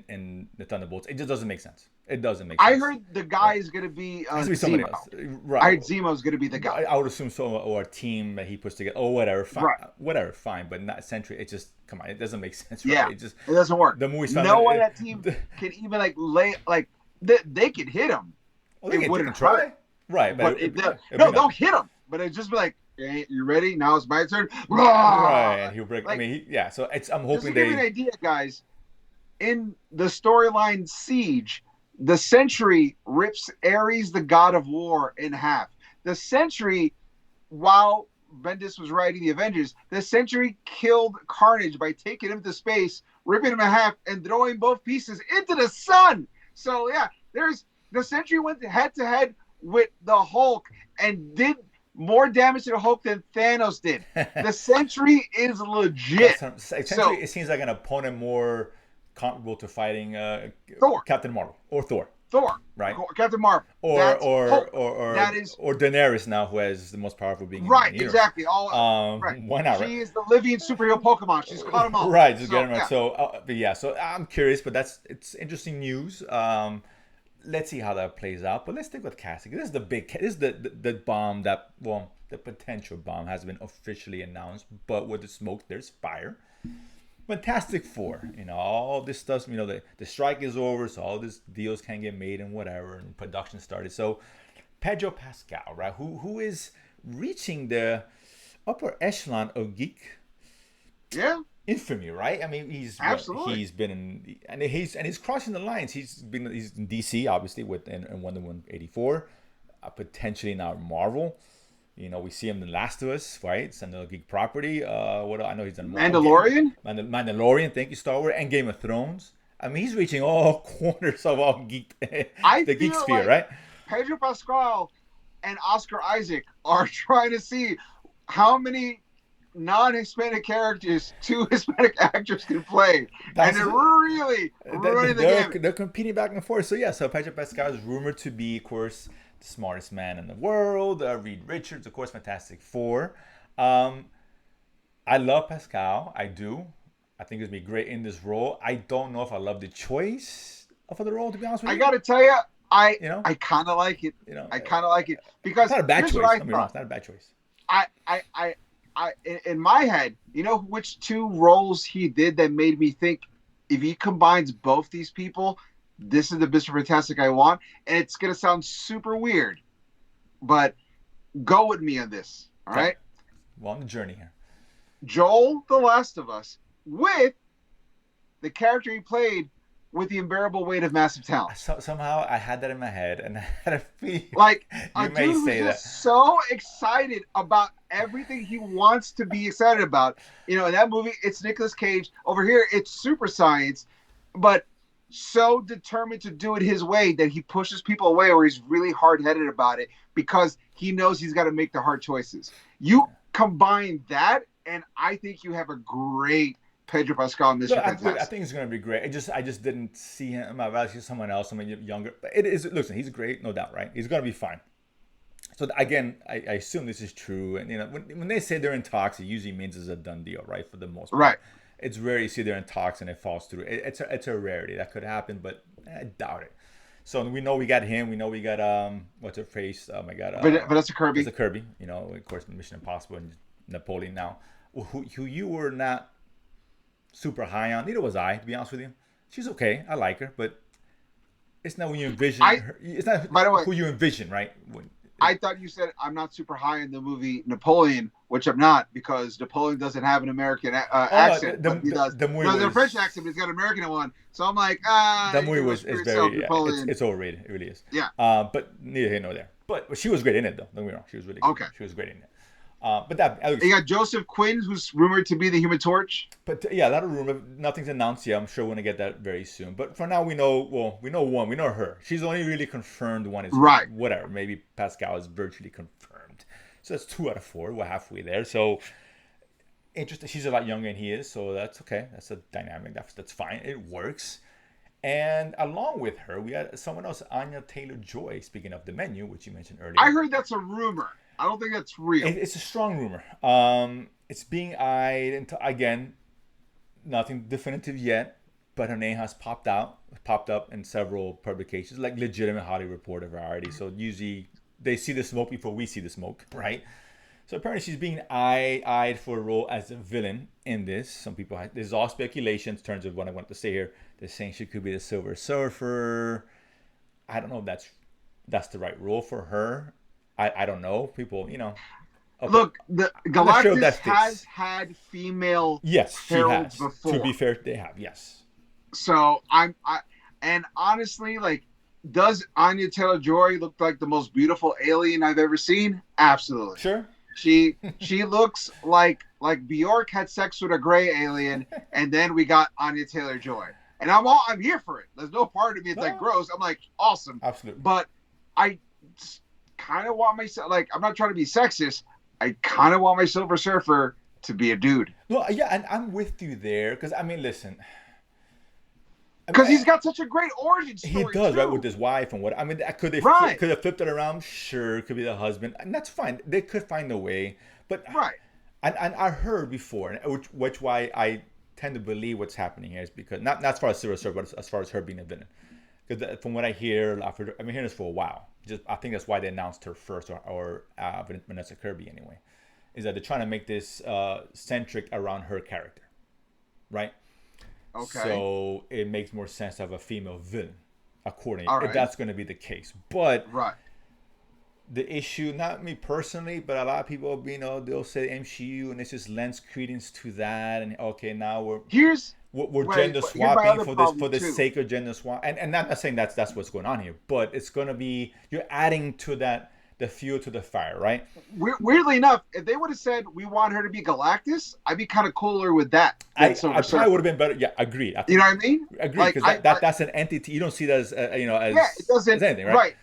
Speaker 2: in the Thunderbolts. It just doesn't make sense. It doesn't make sense.
Speaker 1: I heard the guy is going to be,
Speaker 2: somebody else. Right.
Speaker 1: I heard Zemo's going to be the guy.
Speaker 2: I would assume so, or a team that he puts together, or whatever. Fine.
Speaker 1: Right.
Speaker 2: Whatever, fine. But not Sentry. It just, come on, it doesn't make sense. Right?
Speaker 1: Yeah,
Speaker 2: it
Speaker 1: doesn't work.
Speaker 2: The movie's
Speaker 1: no one on that team can even like lay, like, they could hit him.
Speaker 2: Well, it wouldn't try. Right. But
Speaker 1: they'll hit him. But it'd just be like, hey, you ready? Now it's my turn.
Speaker 2: Right, and he'll break. Like, I mean, yeah. So I'm hoping
Speaker 1: just to give you an idea, guys. In the storyline Siege, the Sentry rips Ares, the god of war, in half. The Sentry, while Bendis was writing the Avengers, the Sentry killed Carnage by taking him to space, ripping him in half, and throwing both pieces into the sun. So yeah, the Sentry went head to head with the Hulk and did more damage to the Hulk than Thanos did. The Sentry is legit.
Speaker 2: Sentry, it seems like an opponent more comparable to fighting
Speaker 1: Thor,
Speaker 2: Captain Marvel, or Thor. Right.
Speaker 1: Captain Marvel.
Speaker 2: Or Daenerys now, who has the most powerful being.
Speaker 1: Right. Exactly.
Speaker 2: Right. Why not?
Speaker 1: She is the living superhero Pokemon. She's caught them all.
Speaker 2: Right. Just get them right. So, so I'm curious, but it's interesting news. Let's see how that plays out. But let's stick with casting. This is the bomb that, well, the potential bomb has been officially announced. But with the smoke, there's fire. Fantastic Four. All this stuff. The strike is over, so all these deals can get made and whatever, and production started. So Pedro Pascal, right? Who is reaching the upper echelon of geek.
Speaker 1: Yeah.
Speaker 2: Infamy, right? I mean, he's been in, and he's crossing the lines. He's in DC, obviously, in Wonder Woman 84, potentially now Marvel. We see him in Last of Us, right? It's another geek property. I know he's done
Speaker 1: Mandalorian.
Speaker 2: Mandalorian, thank you, Star Wars, and Game of Thrones. I mean, he's reaching all corners of all geek, the geek sphere, like right?
Speaker 1: Pedro Pascal and Oscar Isaac are trying to see how many non-Hispanic characters 2 Hispanic actors can play. And they're really running the game.
Speaker 2: They're competing back and forth. So yeah, so Pedro Pascal is rumored to be, of course, the smartest man in the world. Reed Richards, of course, Fantastic Four. I love Pascal. I do. I think he's going to be great in this role. I don't know if I love the choice for the role, to be honest with you.
Speaker 1: I got to tell you, I kind of like it. I kind of like it because
Speaker 2: it's not a bad choice. It's not a bad choice.
Speaker 1: In my head, which 2 roles he did that made me think if he combines both these people, This is the Mr. Fantastic I want. And it's going to sound super weird, but go with me on this. All right?
Speaker 2: Well, on the journey here.
Speaker 1: Joel, The Last of Us, with the character he played with the unbearable weight of massive talent.
Speaker 2: Somehow I had that in my head, and I had a feeling
Speaker 1: like
Speaker 2: you may say that.
Speaker 1: So excited about everything he wants to be excited about. You know, in that movie, it's Nicolas Cage. Over here, it's super science, but so determined to do it his way that he pushes people away, or he's really hard-headed about it because he knows he's got to make the hard choices. You combine that, and I think you have a great Pedro Pascal, Mr. Fantastic.
Speaker 2: I think it's going to be great. I just didn't see him. I'd rather see someone else, someone younger. But it is. Listen, he's great, no doubt, right? He's going to be fine. So again, I assume this is true. And you know, when they say they're in talks, it usually means it's a done deal, right? For the most part.
Speaker 1: Right.
Speaker 2: It's rare you see they're in talks and it falls through. It's a rarity. That could happen, but I doubt it. So we know we got him. We know we got what's her face? Oh my God.
Speaker 1: Vanessa Kirby.
Speaker 2: Vanessa Kirby. You know, of course, Mission Impossible and Napoleon now. Who you were not super high on. Neither was I, to be honest with you. She's okay. I like her, but it's not when you envision her. It's not
Speaker 1: by the way,
Speaker 2: who you envision, right?
Speaker 1: I thought you said I'm not super high in the movie Napoleon, which I'm not, because Napoleon doesn't have an American accent. He does. The movie was a French accent, but he's got an American one. So I'm like,
Speaker 2: the movie is very, it's overrated. It really is.
Speaker 1: Yeah.
Speaker 2: But neither here nor there. But she was great in it, though. Don't get me wrong. She was really good.
Speaker 1: Okay.
Speaker 2: She was great in it. But that
Speaker 1: you got Joseph Quinn, who's rumored to be the Human Torch.
Speaker 2: But yeah, that a rumor. Nothing's announced yet. I'm sure we're gonna get that very soon. But for now, we know. Well, we know one. We know her. She's the only really confirmed one. Is
Speaker 1: right.
Speaker 2: Whatever. Maybe Pascal is virtually confirmed. So that's 2 out of 4. We're halfway there. So interesting. She's a lot younger than he is. So that's okay. That's a dynamic. That's fine. It works. And along with her, we had someone else, Anya Taylor-Joy. Speaking of the menu, which you mentioned earlier.
Speaker 1: I heard that's a rumor. I don't think that's real.
Speaker 2: It's a strong rumor. It's being eyed into, again, nothing definitive yet, but her name has popped up in several publications, like legitimate Hollywood Reporter, Variety. So usually they see the smoke before we see the smoke, right? So apparently she's being eyed for a role as a villain in this. Some people, this is all speculation in terms of what I want to say here. They're saying she could be the Silver Surfer. I don't know if that's the right role for her. I don't know. People, you know. Okay.
Speaker 1: Look, the Galactus has had female heralds before.
Speaker 2: To be fair, they have, yes.
Speaker 1: So and honestly, like, does Anya Taylor-Joy look like the most beautiful alien I've ever seen? Absolutely.
Speaker 2: Sure.
Speaker 1: She looks like Bjork had sex with a gray alien, and then we got Anya Taylor-Joy. And I'm here for it. There's no part of me that's like gross. I'm like, awesome.
Speaker 2: Absolutely.
Speaker 1: But I kind of want myself, like, I'm not trying to be sexist. I kind of want my Silver Surfer to be a dude.
Speaker 2: Well, yeah, and I'm with you there, because I mean, listen,
Speaker 1: because he's got such a great origin story.
Speaker 2: He does,
Speaker 1: too.
Speaker 2: Right, with his wife and what. I mean, could have flipped it around? Sure, could be the husband, and that's fine. They could find a way, but
Speaker 1: right.
Speaker 2: And I heard before, which why I tend to believe what's happening here is because not as far as Silver Surfer, but as far as her being a villain. Because from what I hear, I've been hearing this for a while. I think that's why they announced her first, or Vanessa Kirby anyway, is that they're trying to make this centric around her character, right?
Speaker 1: Okay.
Speaker 2: So it makes more sense to have a female villain, accordingly,
Speaker 1: right.
Speaker 2: if that's going to be the case. But
Speaker 1: right.
Speaker 2: The issue, not me personally, but a lot of people, you know, they'll say MCU, and this just lends credence to that. And okay, now we're gender swapping for the sake of gender swap, and not saying that's what's going on here, but it's going to be, you're adding to that the fuel to the fire, right?
Speaker 1: Weirdly enough, if they would have said we want her to be Galactus, I'd be kind of cooler with that.
Speaker 2: I probably would have been better. Yeah, agreed.
Speaker 1: You know what I mean?
Speaker 2: Agreed, because that's an entity. You don't see that as as
Speaker 1: it doesn't, as anything, right? Right.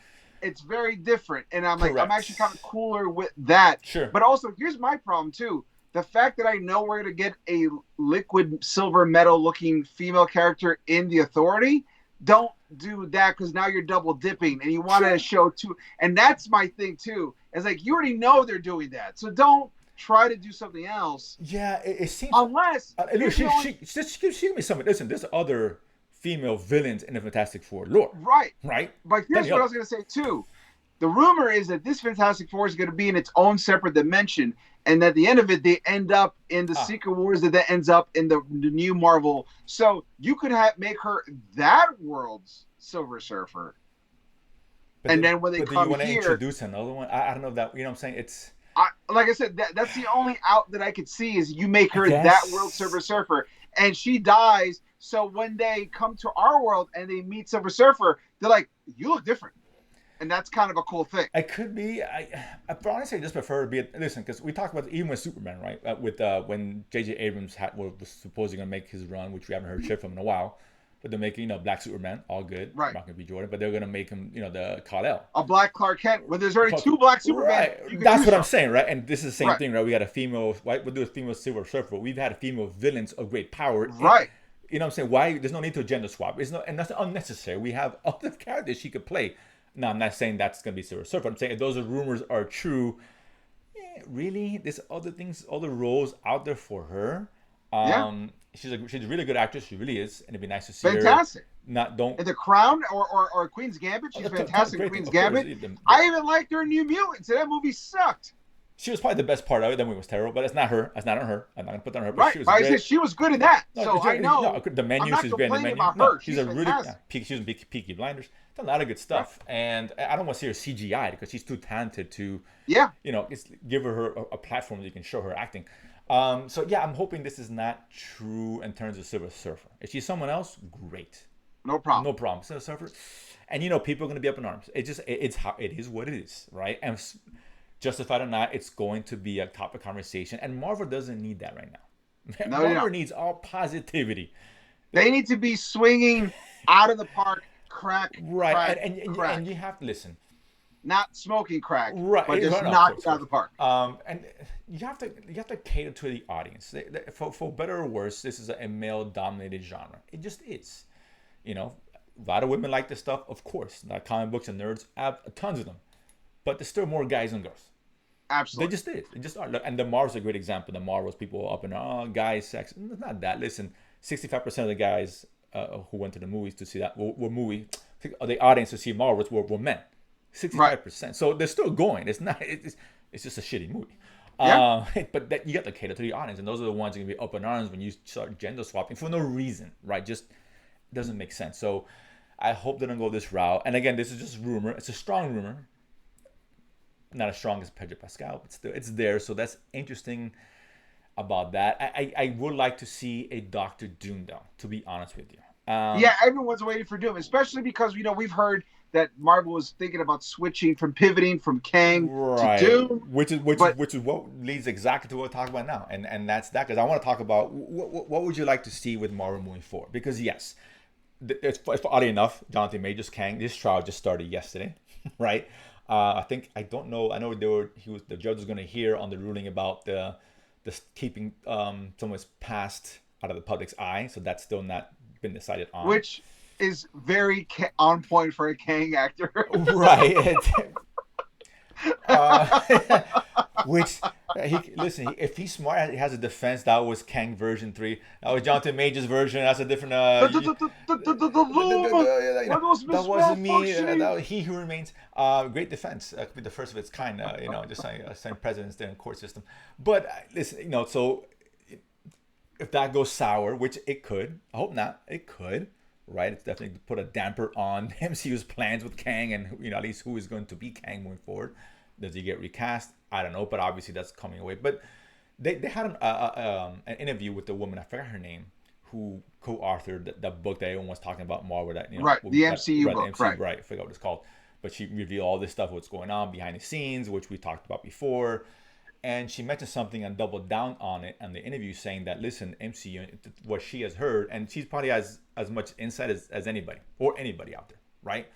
Speaker 1: It's very different, and I'm like, I'm actually kind of cooler with that.
Speaker 2: Sure.
Speaker 1: But also, here's my problem too. The fact that I know we're going to get a liquid silver metal looking female character in the Authority, don't do that, because now you're double dipping and you want to show two. And that's my thing too. It's like, you already know they're doing that. So don't try to do something else.
Speaker 2: Yeah, it seems.
Speaker 1: Unless.
Speaker 2: She give me something. Listen, there's other female villains in the Fantastic Four lore.
Speaker 1: Right.
Speaker 2: Right.
Speaker 1: But here's what I was going to say too. The rumor is that this Fantastic Four is going to be in its own separate dimension, and at the end of it, they end up in the Secret Wars that ends up in the new Marvel. So you could make her that world's Silver Surfer. And then when they come here, do you want to
Speaker 2: introduce another one? I don't know that, you know what I'm saying? It's
Speaker 1: like I said, that's the only out that I could see is you make her that world Silver Surfer, and she dies. So when they come to our world and they meet Silver Surfer, they're like, "You look different," and that's kind of a cool thing.
Speaker 2: It could be. I honestly just prefer to be. Listen, because we talked about even with Superman, right? With when J.J. Abrams was supposedly going to make his run, which we haven't heard shit from in a while. But they're making, Black Superman, all good.
Speaker 1: Right.
Speaker 2: Not going to be Jordan, but they're going to make him, the Kal-El.
Speaker 1: A Black Clark Kent. When there's already two Black Supermen.
Speaker 2: Right. That's what I'm saying, right? And this is the same thing, right? We got a female, we'll do a female Silver Surfer. We've had a female villains of great power.
Speaker 1: Right.
Speaker 2: And, you know what I'm saying? Why? There's no need to gender swap. And that's unnecessary. We have other characters she could play. Now, I'm not saying that's going to be Silver Surfer. I'm saying if those rumors are true, really? There's other roles out there for her. She's a really good actress. She really is, and it'd be nice to see her.
Speaker 1: Fantastic.
Speaker 2: In
Speaker 1: The Crown or Queen's Gambit. She's fantastic in Queen's Gambit. I even liked her in New Mutants. That movie sucked.
Speaker 2: She was probably the best part of it. That movie was terrible, but it's not her. That's not on her. I'm not gonna put that on her.
Speaker 1: Right. But I said she was good in that. So I know.
Speaker 2: The menu is great. The menu. She's a really she was in Peaky Blinders. Done a lot of good stuff, and I don't want to see her CGI because she's too talented to.
Speaker 1: Yeah.
Speaker 2: Give her a platform that you can show her acting. So yeah, I'm hoping this is not true in terms of Silver Surfer. If she's someone else, great.
Speaker 1: No problem.
Speaker 2: No problem. Silver Surfer, and people are gonna be up in arms. It's how it is what it is, right? And justified or not, it's going to be a topic of conversation. And Marvel doesn't need that right now. Marvel needs all positivity.
Speaker 1: They need to be swinging out of the park, crack,
Speaker 2: right?
Speaker 1: Crack,
Speaker 2: and you have to listen.
Speaker 1: Not smoking crack,
Speaker 2: right?
Speaker 1: But just knock it out of the park.
Speaker 2: And you have to cater to the audience. For better or worse, this is a male-dominated genre. It just is. A lot of women like this stuff, of course. Like comic books and nerds, tons of them. But there's still more guys than girls.
Speaker 1: Absolutely.
Speaker 2: They just is. They just are. And the Marvel's a great example. The Marvel's people up and guys, sex. It's not that. Listen, 65% of the guys who went to the movies to see that the audience to see Marvels were men. 65%. Right. So they're still going. It's not. It's just a shitty movie. Yeah. But you got to cater to the audience, and those are the ones that are gonna be up in arms when you start gender swapping for no reason, right? Just doesn't make sense. So I hope they don't go this route. And again, this is just rumor. It's a strong rumor. Not as strong as Pedro Pascal, but still, it's there. So that's interesting about that. I would like to see a Doctor Doom, though, to be honest with you.
Speaker 1: Everyone's waiting for Doom, especially because, we've heard that Marvel was thinking about pivoting from Kang to Doom.
Speaker 2: Which is what leads exactly to what we're talking about now. And that's that, because I want to talk about what would you like to see with Marvel moving forward? Because, yes, it's oddly enough, Jonathan Majors Kang, this trial just started yesterday, right? I know the judge was going to hear on the ruling about the keeping someone's past out of the public's eye, so that's still not been decided on.
Speaker 1: Which is very on point for a Kang actor,
Speaker 2: right? If he's smart, he has a defense. That was Kang version 3. That was Jonathan Major's version. That's a different. That wasn't me. That was He Who Remains. Great defense. Could be the first of its kind. Just saying presidents there in court system. But listen, so if that goes sour, which it could, I hope not. It could. Right, it's definitely put a damper on MCU's plans with Kang, and at least who is going to be Kang moving forward. Does he get recast? I don't know, but obviously that's coming away. But they had an interview with the woman, I forgot her name, who co-authored the book that everyone was talking about, Marvel. The
Speaker 1: MCU book,
Speaker 2: right? I forgot what it's called. But she revealed all this stuff, what's going on behind the scenes, which we talked about before. And she mentioned something and doubled down on it on the interview, saying that, listen, MCU, what she has heard, and she's probably has as much insight as anybody, or anybody out there, right?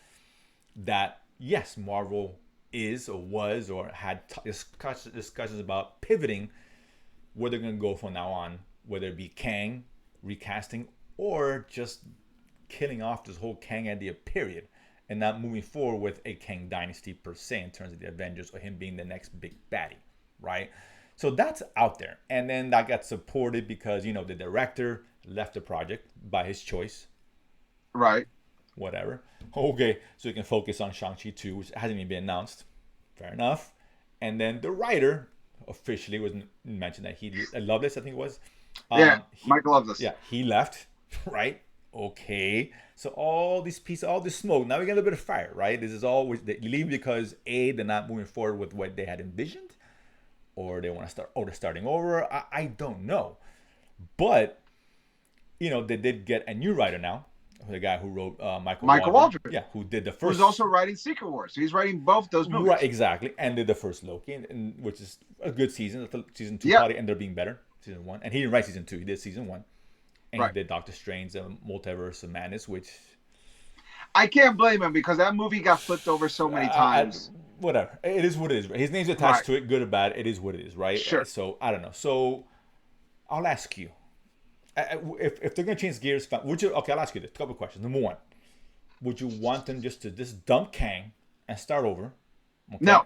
Speaker 2: That, yes, Marvel is or was or had discussions about pivoting where they're going to go from now on, whether it be Kang, recasting, or just killing off this whole Kang idea, period, and not moving forward with a Kang dynasty per se in terms of the Avengers or him being the next big baddie. Right, so that's out there, and then that got supported because the director left the project by his choice.
Speaker 1: Right.
Speaker 2: whatever. Okay, so you can focus on Shang-Chi 2, which hasn't even been announced. Fair enough. And then the writer officially was mentioned that Loveless, I think it was.
Speaker 1: Michael Loveless.
Speaker 2: Yeah, he left, right? Okay. So all these pieces, all this smoke, now we get a little bit of fire, right? This is all, they leave because A, they're not moving forward with what they had envisioned, or they want to start, or they're starting over. I don't know. But, they did get a new writer now. The guy who wrote Michael
Speaker 1: Waldron.
Speaker 2: Yeah, who did the first.
Speaker 1: Who's also writing Secret Wars. So he's writing both those movies.
Speaker 2: Right, exactly. And did the first Loki, which is a good season. Season 2 probably ended up being better. Season 1. And he didn't write Season 2. He did Season 1. And he did Doctor Strange, Multiverse of Madness, which...
Speaker 1: I can't blame him because that movie got flipped over so many times.
Speaker 2: Whatever. It is what it is. His name's attached to it, good or bad. It is what it is, right?
Speaker 1: Sure.
Speaker 2: So, I don't know. So, I'll ask you. If they're going to change gears, I'll ask you this. A couple of questions. Number one. Would you want them just to dump Kang and start over? Okay.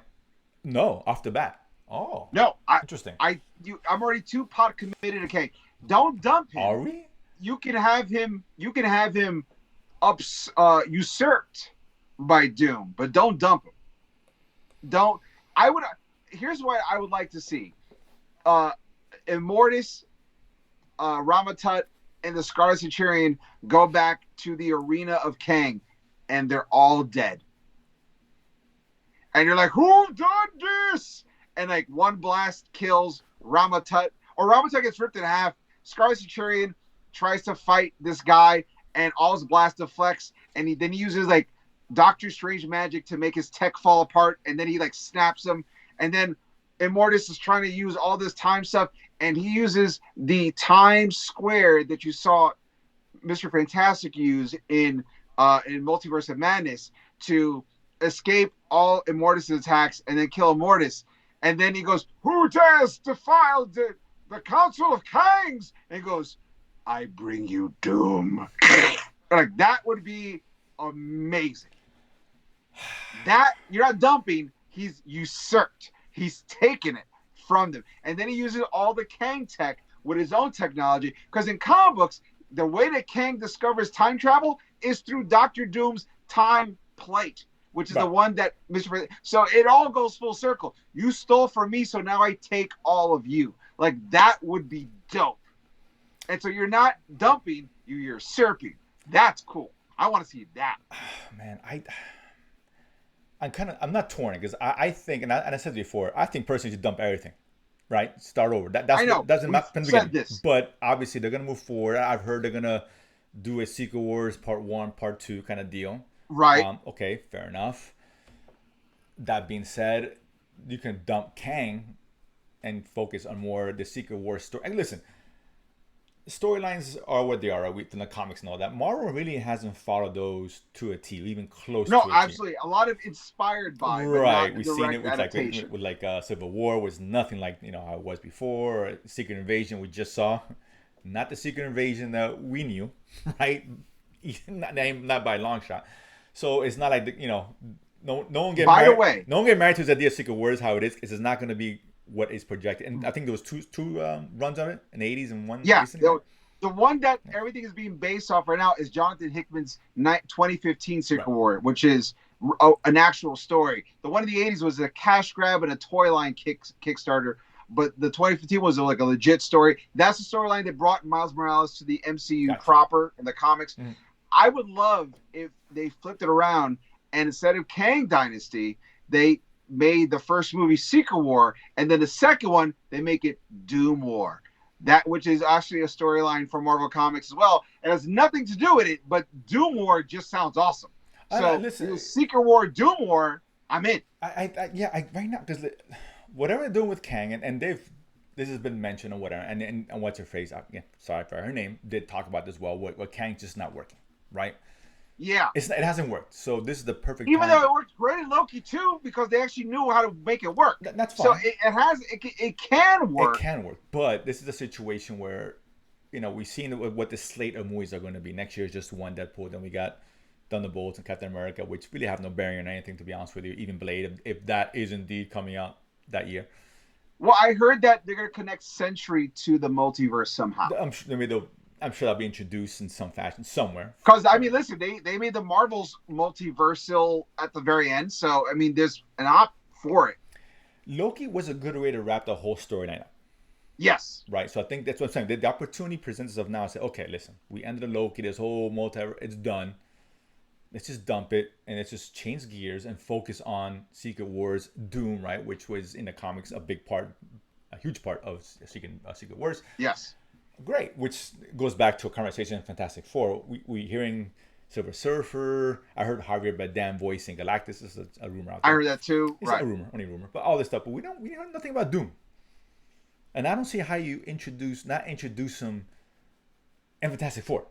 Speaker 2: No, off the bat. Oh,
Speaker 1: no.
Speaker 2: Interesting.
Speaker 1: I'm already too pot committed to Kang. Don't dump him.
Speaker 2: Are we?
Speaker 1: You can have him usurped by Doom, but don't dump him. Here's what I would like to see. Immortus, Ramatut, and the Scarlet Centurion go back to the arena of Kang, and they're all dead. And you're like, who done this? And like one blast kills Ramatut, or Ramatut gets ripped in half. Scarlet Centurion tries to fight this guy, and all his blast deflects, and then he uses like Doctor Strange magic to make his tech fall apart, and then he like snaps him, and then Immortus is trying to use all this time stuff, and he uses the time square that you saw Mr. Fantastic use in Multiverse of Madness to escape all Immortus' attacks and then kill Immortus. And then he goes, who dares defile the Council of Kangs? And he goes, I bring you doom. Like, that would be amazing. That, you're not dumping, he's usurped. He's taken it from them. And then he uses all the Kang tech with his own technology. Because in comic books, the way that Kang discovers time travel is through Doctor Doom's time plate, which is the one that Mr. So it all goes full circle. You stole from me, so now I take all of you. Like, that would be dope. And so you're not dumping, you're usurping. That's cool. I want to see that.
Speaker 2: Man, I'm not torn because I think, and I said before, I think personally you should dump everything, right? Start over.
Speaker 1: I know.
Speaker 2: But obviously they're gonna move forward. I've heard they're gonna do a Secret Wars Part 1, Part 2 kind of deal.
Speaker 1: Right.
Speaker 2: Okay, fair enough. That being said, you can dump Kang and focus on more the Secret Wars story. And listen, storylines are what they are in the comics and all that. Marvel really hasn't followed those to a T, even close to a T.
Speaker 1: No, absolutely. A lot of inspired by.
Speaker 2: Right. We've seen it with Civil War was nothing like how it was before. Secret Invasion we just saw. Not the Secret Invasion that we knew, right? not by a long shot. So it's not like no one get
Speaker 1: married. By the
Speaker 2: way, no one get married to the idea of Secret Wars how it is. It's not going to be what is projected. And I think there was two runs of it in the 80s and one.
Speaker 1: Yeah, the one that everything is being based off right now is Jonathan Hickman's 2015 Secret War, which is an actual story. The one in the 80s was a cash grab and a toy line Kickstarter, but the 2015 was like a legit story. That's the storyline that brought Miles Morales to the MCU proper in the comics. Mm-hmm. I would love if they flipped it around and instead of Kang Dynasty, they made the first movie Secret War, and then the second one they make it Doom War, which is actually a storyline for Marvel Comics as well. It has nothing to do with it, but Doom War just sounds awesome. So Secret War, Doom War, I'm in.
Speaker 2: I right now because whatever they're doing with Kang and this has been mentioned or whatever, and what's her face? Sorry for her name. Did talk about this well. What Kang's just not working, right?
Speaker 1: Yeah,
Speaker 2: it hasn't worked. So this is the perfect.
Speaker 1: Even though it worked great in Loki too, because they actually knew how to make it work.
Speaker 2: That's fine.
Speaker 1: So it can work.
Speaker 2: It can work, but this is a situation where, we've seen what the slate of movies are going to be. Next year is just one Deadpool. Then we got Thunderbolts and Captain America, which really have no bearing on anything, to be honest with you. Even Blade, if that is indeed coming out that year.
Speaker 1: Well, I heard that they're going to connect Sentry to the multiverse somehow.
Speaker 2: I'm sure I'm sure that'll be introduced in some fashion somewhere.
Speaker 1: Because I mean, listen, they made the Marvels multiversal at the very end, so I mean, there's an op for it.
Speaker 2: Loki was a good way to wrap the whole storyline up.
Speaker 1: Yes.
Speaker 2: Right. So I think that's what I'm saying. The opportunity presents itself now. Say, okay, listen, we ended the Loki. This whole multiverse, it's done. Let's just dump it and let's just change gears and focus on Secret Wars Doom, right? Which was in the comics a big part, a huge part of Secret Wars.
Speaker 1: Yes.
Speaker 2: Great. Which goes back to a conversation in Fantastic Four. We hearing Silver Surfer. I heard Javier Bardem voicing Galactus. This is a rumor out there.
Speaker 1: I heard that too.
Speaker 2: It's a rumor, only rumor. But all this stuff. But we heard nothing about Doom. And I don't see how you not introduce him in Fantastic Four.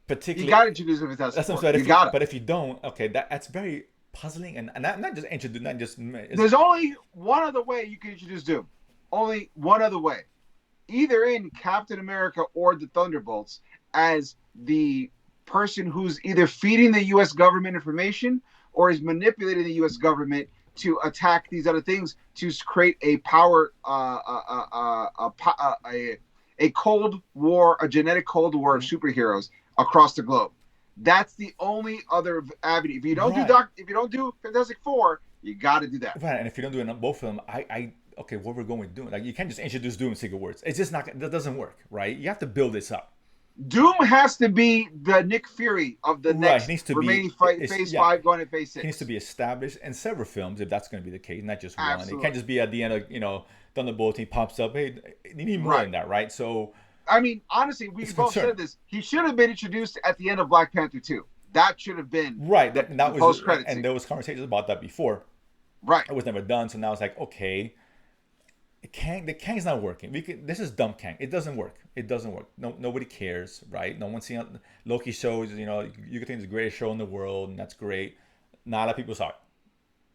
Speaker 2: Particularly,
Speaker 1: you got to introduce him in Fantastic Four.
Speaker 2: You got it. But if you don't, okay, that's very puzzling. And not just introduce, not just.
Speaker 1: There's only one other way you can introduce Doom. Only one other way. Either in Captain America or the Thunderbolts as the person who's either feeding the U.S. government information or is manipulating the U.S. government to attack these other things to create a power, a Cold War, a genetic Cold War of superheroes across the globe. That's the only other avenue. If you don't do Fantastic Four, you got to do that.
Speaker 2: Right, and if you don't do it on both of them, okay, what we're going with Doom, like you can't just introduce Doom in Secret Wars. It's just not. That doesn't work, right? You have to build this up.
Speaker 1: Doom has to be the Nick Fury of the next remaining phase 5 going to phase 6.
Speaker 2: He needs to be established in several films if that's going to be the case, not just one. It can't just be at the end of Thunderbolt. He pops up. Hey, you need more than that, right? So,
Speaker 1: I mean, honestly, we both said this. He should have been introduced at the end of Black Panther 2. That should have been
Speaker 2: right. That was post-credit scene. And there was conversations about that before.
Speaker 1: Right.
Speaker 2: It was never done. So now it's like, okay. The Kang's not working. This is dumb Kang. It doesn't work. Nobody cares, right? No one's seen Loki shows. You can think it's the greatest show in the world, and that's great. Not a lot of people saw it.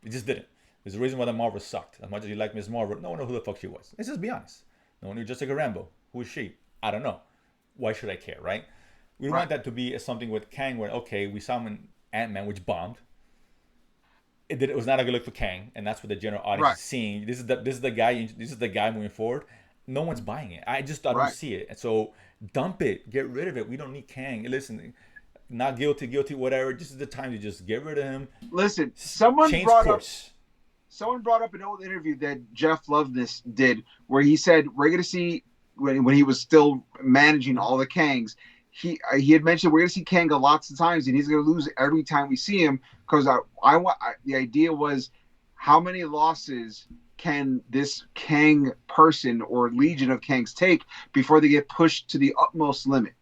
Speaker 2: It just didn't. There's a reason why the Marvel sucked. As much as you like Ms. Marvel, no one knew who the fuck she was. Let's just be honest. No one knew Jessica Rambo. Who is she? I don't know. Why should I care, right? We want that to be something with Kang where, okay, we saw him in Ant-Man, which bombed. It was not a good look for Kang, and that's what the general audience is seeing. This is the guy moving forward. No one's buying it. I don't see it. And so dump it, get rid of it. We don't need Kang. Listen, not guilty, whatever. This is the time to just get rid of him.
Speaker 1: Listen, someone brought up an old interview that Jeff Loveness did, where he said we're going to see when he was still managing all the Kangs. He had mentioned we're going to see Kang lots of times, and he's going to lose every time we see him. Because the idea was, how many losses can this Kang person or legion of Kangs take before they get pushed to the utmost limit?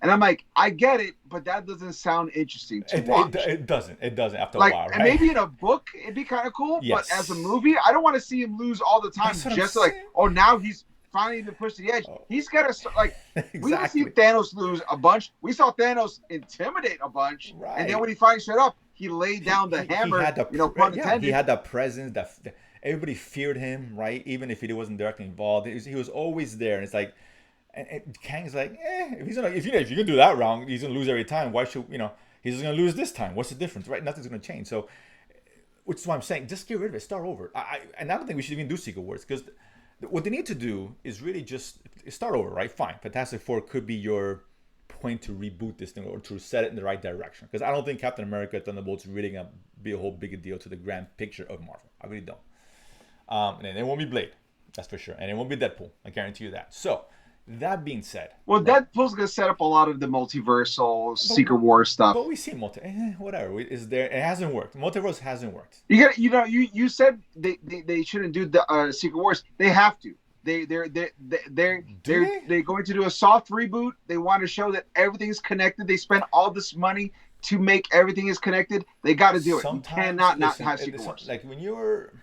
Speaker 1: And I'm like, I get it, but that doesn't sound interesting to watch.
Speaker 2: It doesn't after a while, right?
Speaker 1: And maybe in a book it'd be kind of cool, but as a movie, I don't want to see him lose all the time. Just like, oh, now he's finally been pushed to the edge. He's got to exactly. We didn't see Thanos lose a bunch. We saw Thanos intimidate a bunch, and then when he finally showed up, he laid down the hammer.
Speaker 2: He had that presence. That everybody feared him, right? Even if he wasn't directly involved, he was always there. And it's like, and Kang's like, if you can do that wrong, he's gonna lose every time. Why should he's gonna lose this time? What's the difference, right? Nothing's gonna change. So, which is why I'm saying, just get rid of it, start over. And I don't think we should even do Secret Wars, because what they need to do is really just start over, right? Fine, Fantastic Four could be your point to reboot this thing or to set it in the right direction, because I don't think Captain America Thunderbolts really gonna be a whole big deal to the grand picture of Marvel. I really don't. And it won't be Blade, that's for sure, and it won't be Deadpool. I guarantee you that. So that being said,
Speaker 1: Deadpool's gonna set up a lot of the multiversal Secret Wars stuff.
Speaker 2: But we see whatever is there. It hasn't worked. Multiverse hasn't worked.
Speaker 1: You said they shouldn't do the Secret Wars. They have to. They're going to do a soft reboot. They want to show that everything's connected. They spent all this money to make everything is connected. They got to do it. You cannot not have Secret Wars.
Speaker 2: Like when you're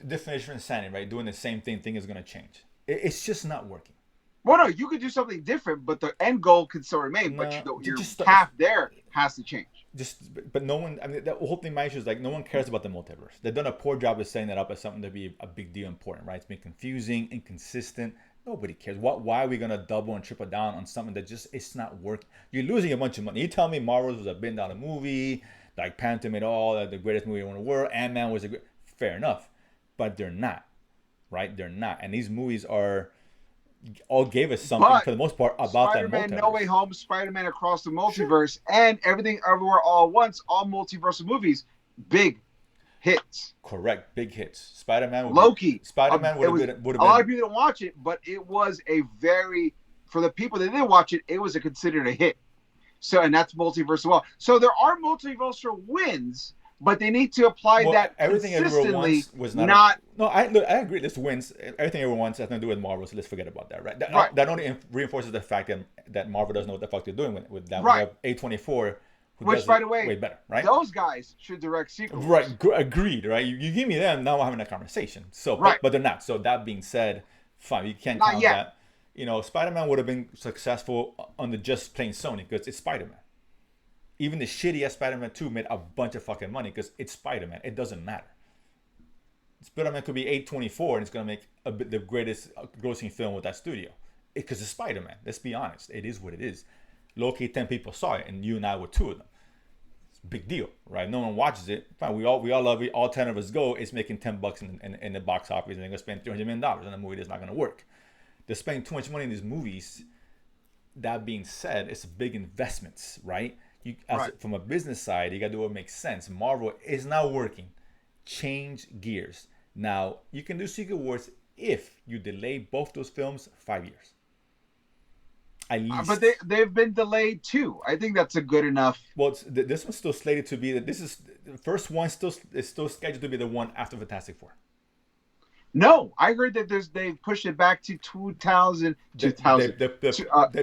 Speaker 2: definition of insanity, right? Doing the same thing is going to change. It's just not working.
Speaker 1: Well, no, you could do something different, but the end goal can still remain. But your path there has to change.
Speaker 2: But no one. I mean, the whole thing. My issue is like no one cares about the multiverse. They've done a poor job of setting that up as something to be a big deal, important, right? It's been confusing, inconsistent. Nobody cares. Why are we gonna double and triple down on something that it's not working? You're losing a bunch of money. You tell me Marvel was a $1 billion movie, like Panther made the greatest movie in the world. Ant-Man was fair enough, but they're not. Right? They're not. And these movies are all gave us something
Speaker 1: But
Speaker 2: for the most part about
Speaker 1: Spider-Man
Speaker 2: that multiverse.
Speaker 1: No Way Home, Spider-Man Across the Multiverse, and Everything Everywhere All at Once, all multiversal movies, big hits.
Speaker 2: Correct, big hits. Spider-Man would
Speaker 1: Loki.
Speaker 2: Be, Spider-Man would have
Speaker 1: been. A lot of people didn't watch it, but it was a very, for the people that did watch it, it was considered a hit. So, and that's multiversal well. So there are multiversal wins, but they need to apply that
Speaker 2: Everything
Speaker 1: consistently.
Speaker 2: Everyone was not. No, I agree. This wins. Everything Everyone wants has nothing to do with Marvel, so let's forget about that, right? That only reinforces the fact that Marvel doesn't know what the fuck they're doing with that. Right. We have A24,
Speaker 1: which, by the way,
Speaker 2: way better, right?
Speaker 1: Those guys should direct sequels.
Speaker 2: Right, agreed, right? You give me them, now we're having a conversation. So, right. but they're not. So that being said, fine, you can't count that. You know, Spider-Man would have been successful under just plain Sony because it's Spider-Man. Even the shitty-ass Spider-Man 2 made a bunch of fucking money because it's Spider-Man. It doesn't matter. Spider-Man could be A24 and it's going to make the greatest grossing film with that studio. Because it's Spider-Man. Let's be honest. It is what it is. Loki, 10 people saw it and you and I were 2 of them. It's a big deal, right? No one watches it. Fine, we all love it. All 10 of us go. It's making $10 in the box office and they're going to spend $300 million on a movie that's not going to work. They're spending too much money in these movies. That being said, it's big investments, right? From a business side, you got to do what makes sense. Marvel is not working. Change gears. Now, you can do Secret Wars if you delay both those films 5 years. At least.
Speaker 1: But they've been delayed too. I think that's a good enough.
Speaker 2: Well, this one's still slated to be the first one is still scheduled to be the one after Fantastic Four.
Speaker 1: No, I heard that they pushed it back to 2000.
Speaker 2: They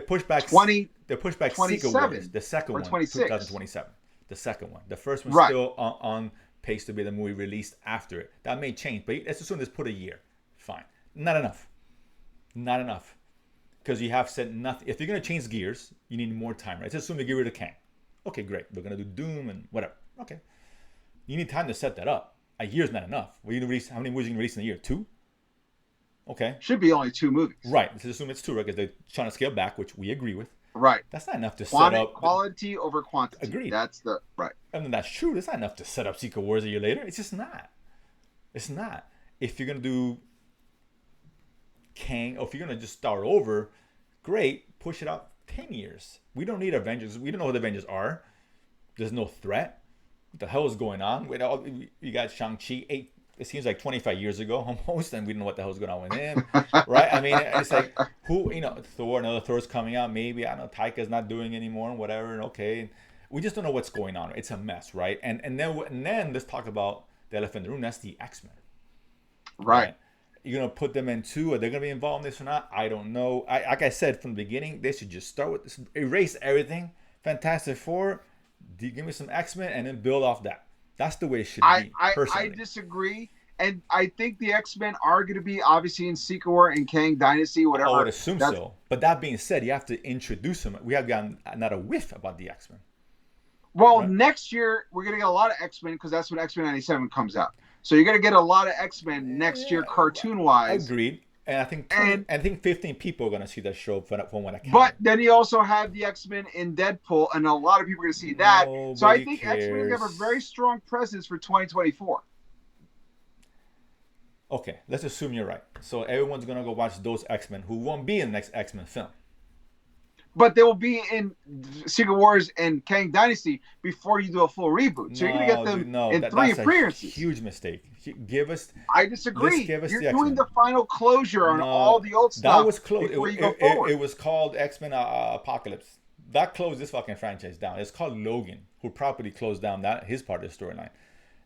Speaker 2: pushed back
Speaker 1: 20.
Speaker 2: They pushed back Secret Wars. The second one, 2027. The second one. The first one's still on pace to be the movie released after it. That may change, but let's assume this put a year. Fine. Not enough. Because you have said nothing. If you're going to change gears, you need more time, right? Let's assume they get rid of Kang. Okay, great. We're going to do Doom and whatever. Okay. You need time to set that up. A year's not enough. How many movies are you going to release in a year? 2? Okay.
Speaker 1: Should be only 2 movies.
Speaker 2: Right. Let's assume it's 2, right? Because they're trying to scale back, which we agree with.
Speaker 1: Right.
Speaker 2: That's not enough to set up.
Speaker 1: Quality over quantity.
Speaker 2: Agreed.
Speaker 1: That's the right.
Speaker 2: I mean, that's true. That's not enough to set up Secret Wars a year later. It's just not. It's not. If you're going to do Kang, or if you're going to just start over, great. Push it out 10 years. We don't need Avengers. We don't know who the Avengers are. There's no threat. What the hell is going on? You got Shang-Chi. It seems like 25 years ago almost, and we don't know what the hell's going on with him, right? I mean, it's like, Thor, another Thor's coming out, maybe, I don't know, Taika's not doing anymore, whatever, okay. We just don't know what's going on. It's a mess, right? And then let's talk about the elephant in the room, that's the X-Men.
Speaker 1: Right.
Speaker 2: You're going to put them in 2, are they going to be involved in this or not? I don't know. Like I said from the beginning, they should just start with this, erase everything, Fantastic Four, give me some X-Men, and then build off that. That's the way it should be, personally.
Speaker 1: I disagree. And I think the X-Men are going to be obviously in Secret War and Kang Dynasty, whatever.
Speaker 2: I would assume so. But that being said, you have to introduce them. We have gotten not a whiff about the X-Men.
Speaker 1: Well, next year, we're going to get a lot of X-Men because that's when X-Men 97 comes out. So you're going to get a lot of X-Men next year, cartoon-wise.
Speaker 2: Agreed. And I think 15 people are going to see that show from what I can.
Speaker 1: But then you also have the X-Men in Deadpool, and a lot of people are going to see that. So I think X-Men have a very strong presence for 2024.
Speaker 2: Okay, let's assume you're right. So everyone's going to go watch those X-Men who won't be in the next X-Men film.
Speaker 1: But they will be in Secret Wars and Kang Dynasty before you do a full reboot. So you're going to get them in 3 appearances.
Speaker 2: Huge mistake. Give us.
Speaker 1: I disagree. You're doing the final closure on all the old stuff.
Speaker 2: That was closed. It was called X-Men Apocalypse. That closed this fucking franchise down. It's called Logan, who properly closed down his part of the storyline.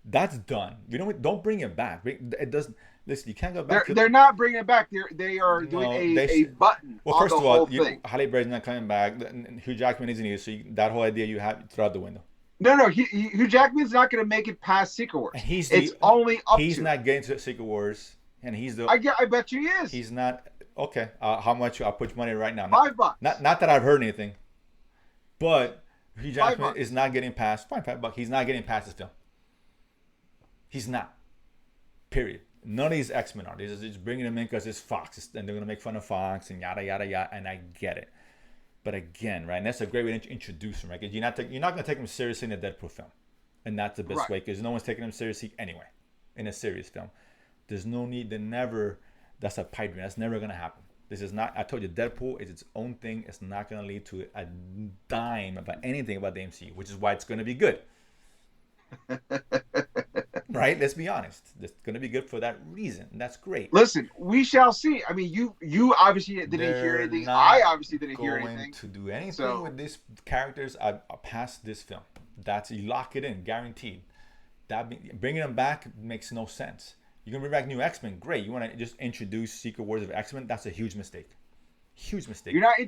Speaker 2: That's done. We don't bring it back. It doesn't. Listen, you can't go back.
Speaker 1: They're not bringing it back. They are doing a button.
Speaker 2: Well, first of all, Halle Berry's not coming back. Hugh Jackman isn't here, so that whole idea you have throw out the window.
Speaker 1: No, Hugh Jackman's not going to make it past Secret Wars. It's only up to.
Speaker 2: He's not getting to Secret Wars, and he's the.
Speaker 1: I bet you he is.
Speaker 2: He's not. Okay, how much? I'll put money right now.
Speaker 1: $5.
Speaker 2: Not that I've heard anything, but Hugh Jackman is not getting past. Fine, $5. He's not getting past this film. He's not. Period. None of these X-Men are. They're just bringing them in because it's Fox, and they're going to make fun of Fox and yada, yada, yada, and I get it. But again, right, and that's a great way to introduce them, right? Because you're not going to take them seriously in a Deadpool film. And that's the best way, because no one's taking them seriously anyway in a serious film. There's no need to that's a pipe dream. That's never going to happen. This is not. I told you, Deadpool is its own thing. It's not going to lead to a dime about anything about the MCU, which is why it's going to be good. Right? Let's be honest. It's going to be good for that reason. That's great.
Speaker 1: Listen, we shall see. I mean, you obviously didn't hear anything. I obviously didn't hear anything.
Speaker 2: To do anything with these characters past this film. You lock it in, guaranteed. Bringing them back makes no sense. You can bring back new X-Men, great. You want to just introduce Secret Wars of X-Men? That's a huge mistake. Huge mistake.
Speaker 1: You're not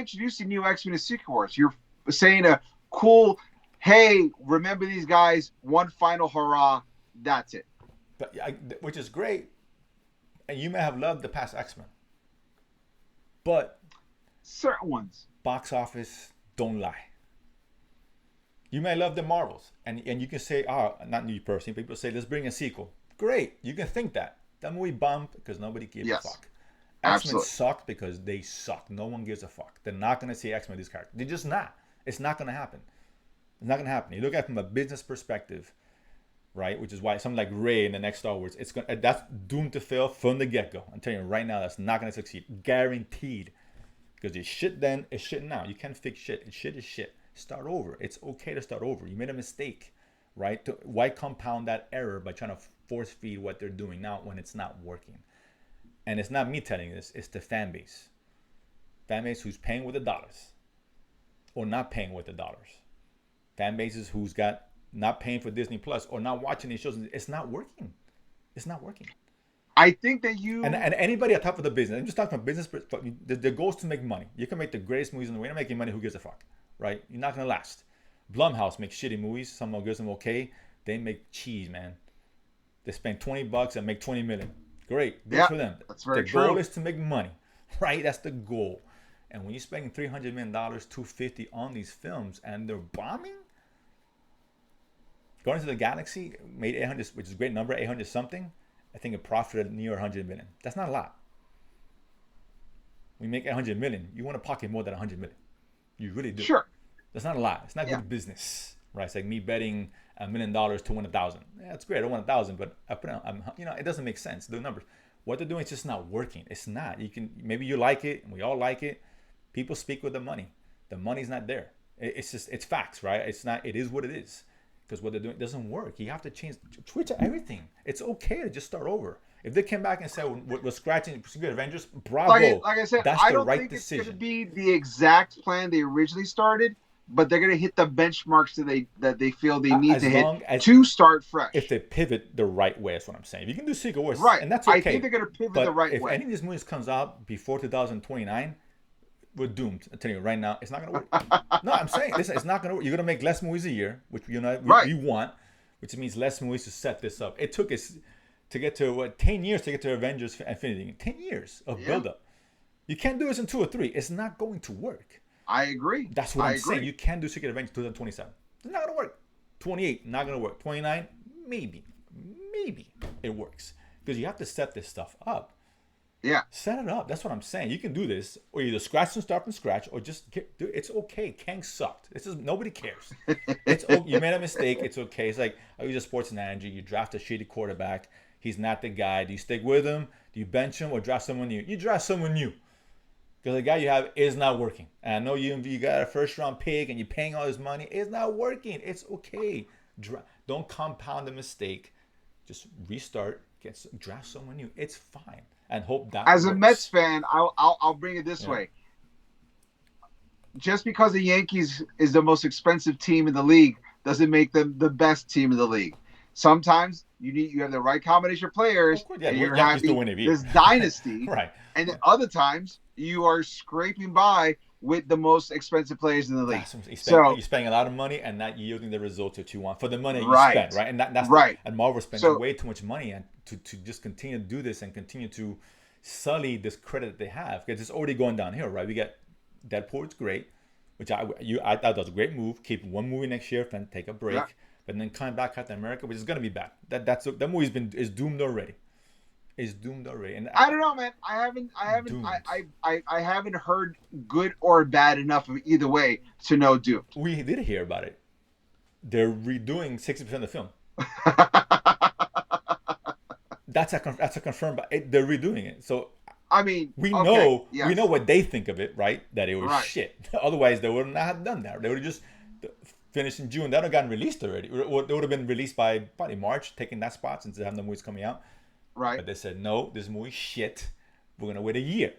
Speaker 1: introducing new X-Men to Secret Wars. You're saying a cool, hey, remember these guys? One final hurrah. That's it.
Speaker 2: But which is great, and you may have loved the past X-Men, but
Speaker 1: certain ones,
Speaker 2: box office don't lie. You may love the Marvels, and you can say, not you personally, people say, let's bring a sequel. Great, you can think that. That movie bombed because nobody gives a fuck. X-Men sucked because they suck. No one gives a fuck. They're not going to see X-Men, these characters. They're just not. It's not going to happen. It's not going to happen. You look at it from a business perspective, right? Which is why something like Rey in the next Star Wars, that's doomed to fail from the get-go. I'm telling you right now, that's not going to succeed. Guaranteed. Because it's shit then, it's shit now. You can't fix shit. Shit is shit. Start over. It's okay to start over. You made a mistake, right? Why compound that error by trying to force feed what they're doing now when it's not working? And it's not me telling you this, it's the fan base. Fan base who's paying with the dollars or not paying with the dollars. Fan bases who's got not paying for Disney Plus or not watching these shows. It's not working. It's not working.
Speaker 1: I think that and
Speaker 2: anybody on top of the business, I'm just talking about business, the goal is to make money. You can make the greatest movies in the world. You're not making money, who gives a fuck, right? You're not going to last. Blumhouse makes shitty movies. Some are good, some okay. They make cheese, man. They spend $20 and make 20 million. Great. Good for them.
Speaker 1: That's very true.
Speaker 2: The goal is to make money, right? That's the goal. And when you're spending $300 million, $250 on these films and they're bombing, Guardians of the Galaxy made 800, which is a great number, 800 something. I think it profited near 100 million. That's not a lot. When you make 800 million, you want to pocket more than 100 million. You really do.
Speaker 1: Sure.
Speaker 2: That's not a lot. It's not good business, right? It's like me betting $1 million to win 1,000. Yeah, that's great. I won 1,000, but it doesn't make sense. The numbers, what they're doing is just not working. It's not. Maybe you like it, and we all like it. People speak with the money. The money's not there. It's facts, right? It's not. It is what it is. Because what they're doing doesn't work. You have to change, switch everything. It's okay to just start over. If they came back and said we're scratching Secret Avengers, bravo.
Speaker 1: Like I said,
Speaker 2: that's
Speaker 1: I
Speaker 2: the
Speaker 1: don't
Speaker 2: right
Speaker 1: think
Speaker 2: decision.
Speaker 1: It's going to be the exact plan they originally started, but they're going to hit the benchmarks that they feel they need to hit to start fresh.
Speaker 2: If they pivot the right way, that's what I'm saying. If you can do Secret Wars,
Speaker 1: right,
Speaker 2: and that's okay.
Speaker 1: I think they're going to pivot the right way.
Speaker 2: If any of these movies comes out before 2029, we're doomed. I'm telling you right now, it's not going to work. No, I'm saying, listen, it's not going to work. You're going to make less movies a year, which you want, which means less movies to set this up. It took us to get to 10 years to get to Avengers Infinity. 10 years of build-up. You can't do this in 2 or 3. It's not going to work.
Speaker 1: I agree.
Speaker 2: That's what I'm saying. You can't do Secret Avengers 2027. It's not going to work. 28, not going to work. 29, maybe it works. Because you have to set this stuff up.
Speaker 1: Yeah.
Speaker 2: Set it up. That's what I'm saying. You can do this, or either scratch and start from scratch, or just do it. It's okay. Kang sucked. Nobody cares. You made a mistake. It's okay. It's like, I use a sports analogy. You draft a shitty quarterback. He's not the guy. Do you stick with him? Do you bench him or draft someone new? You draft someone new. Because the guy you have is not working. And I know you got a first round pick and you're paying all this money. It's not working. It's okay. Don't compound the mistake. Just restart. Draft someone new. It's fine. And hope that
Speaker 1: as
Speaker 2: works.
Speaker 1: A Mets fan, I'll bring it this way. Just because the Yankees is the most expensive team in the league doesn't make them the best team in the league. Sometimes you have the right combination of players, and you're having this dynasty.
Speaker 2: Right.
Speaker 1: And then other times you are scraping by with the most expensive players in the league.
Speaker 2: You're spending a lot of money and not yielding the results that you want for the money you spend, right? And that's right. And Marvel spends way too much money and to just continue to do this and continue to sully this credit that they have, because it's already going downhill, right? We get Deadpool, it's great, which I thought that was a great move. Keep one movie next year, then take a break, but then come back Captain America, which is gonna be bad. That movie is doomed already. And
Speaker 1: I don't know, man. I haven't heard good or bad enough of either way to know doomed.
Speaker 2: We did hear about it. They're redoing 60% of the film. That's a confirmed. They're redoing it. So
Speaker 1: I mean,
Speaker 2: we
Speaker 1: okay,
Speaker 2: know
Speaker 1: yes.
Speaker 2: we know what they think of it, right? That it was
Speaker 1: Right.
Speaker 2: shit. Otherwise, they would not have done that. They would have just finished in June. That would have gotten released already. Or they would have been released by probably March, taking that spot since they have no movies coming out.
Speaker 1: Right.
Speaker 2: But they said no, this movie shit. We're gonna wait a year.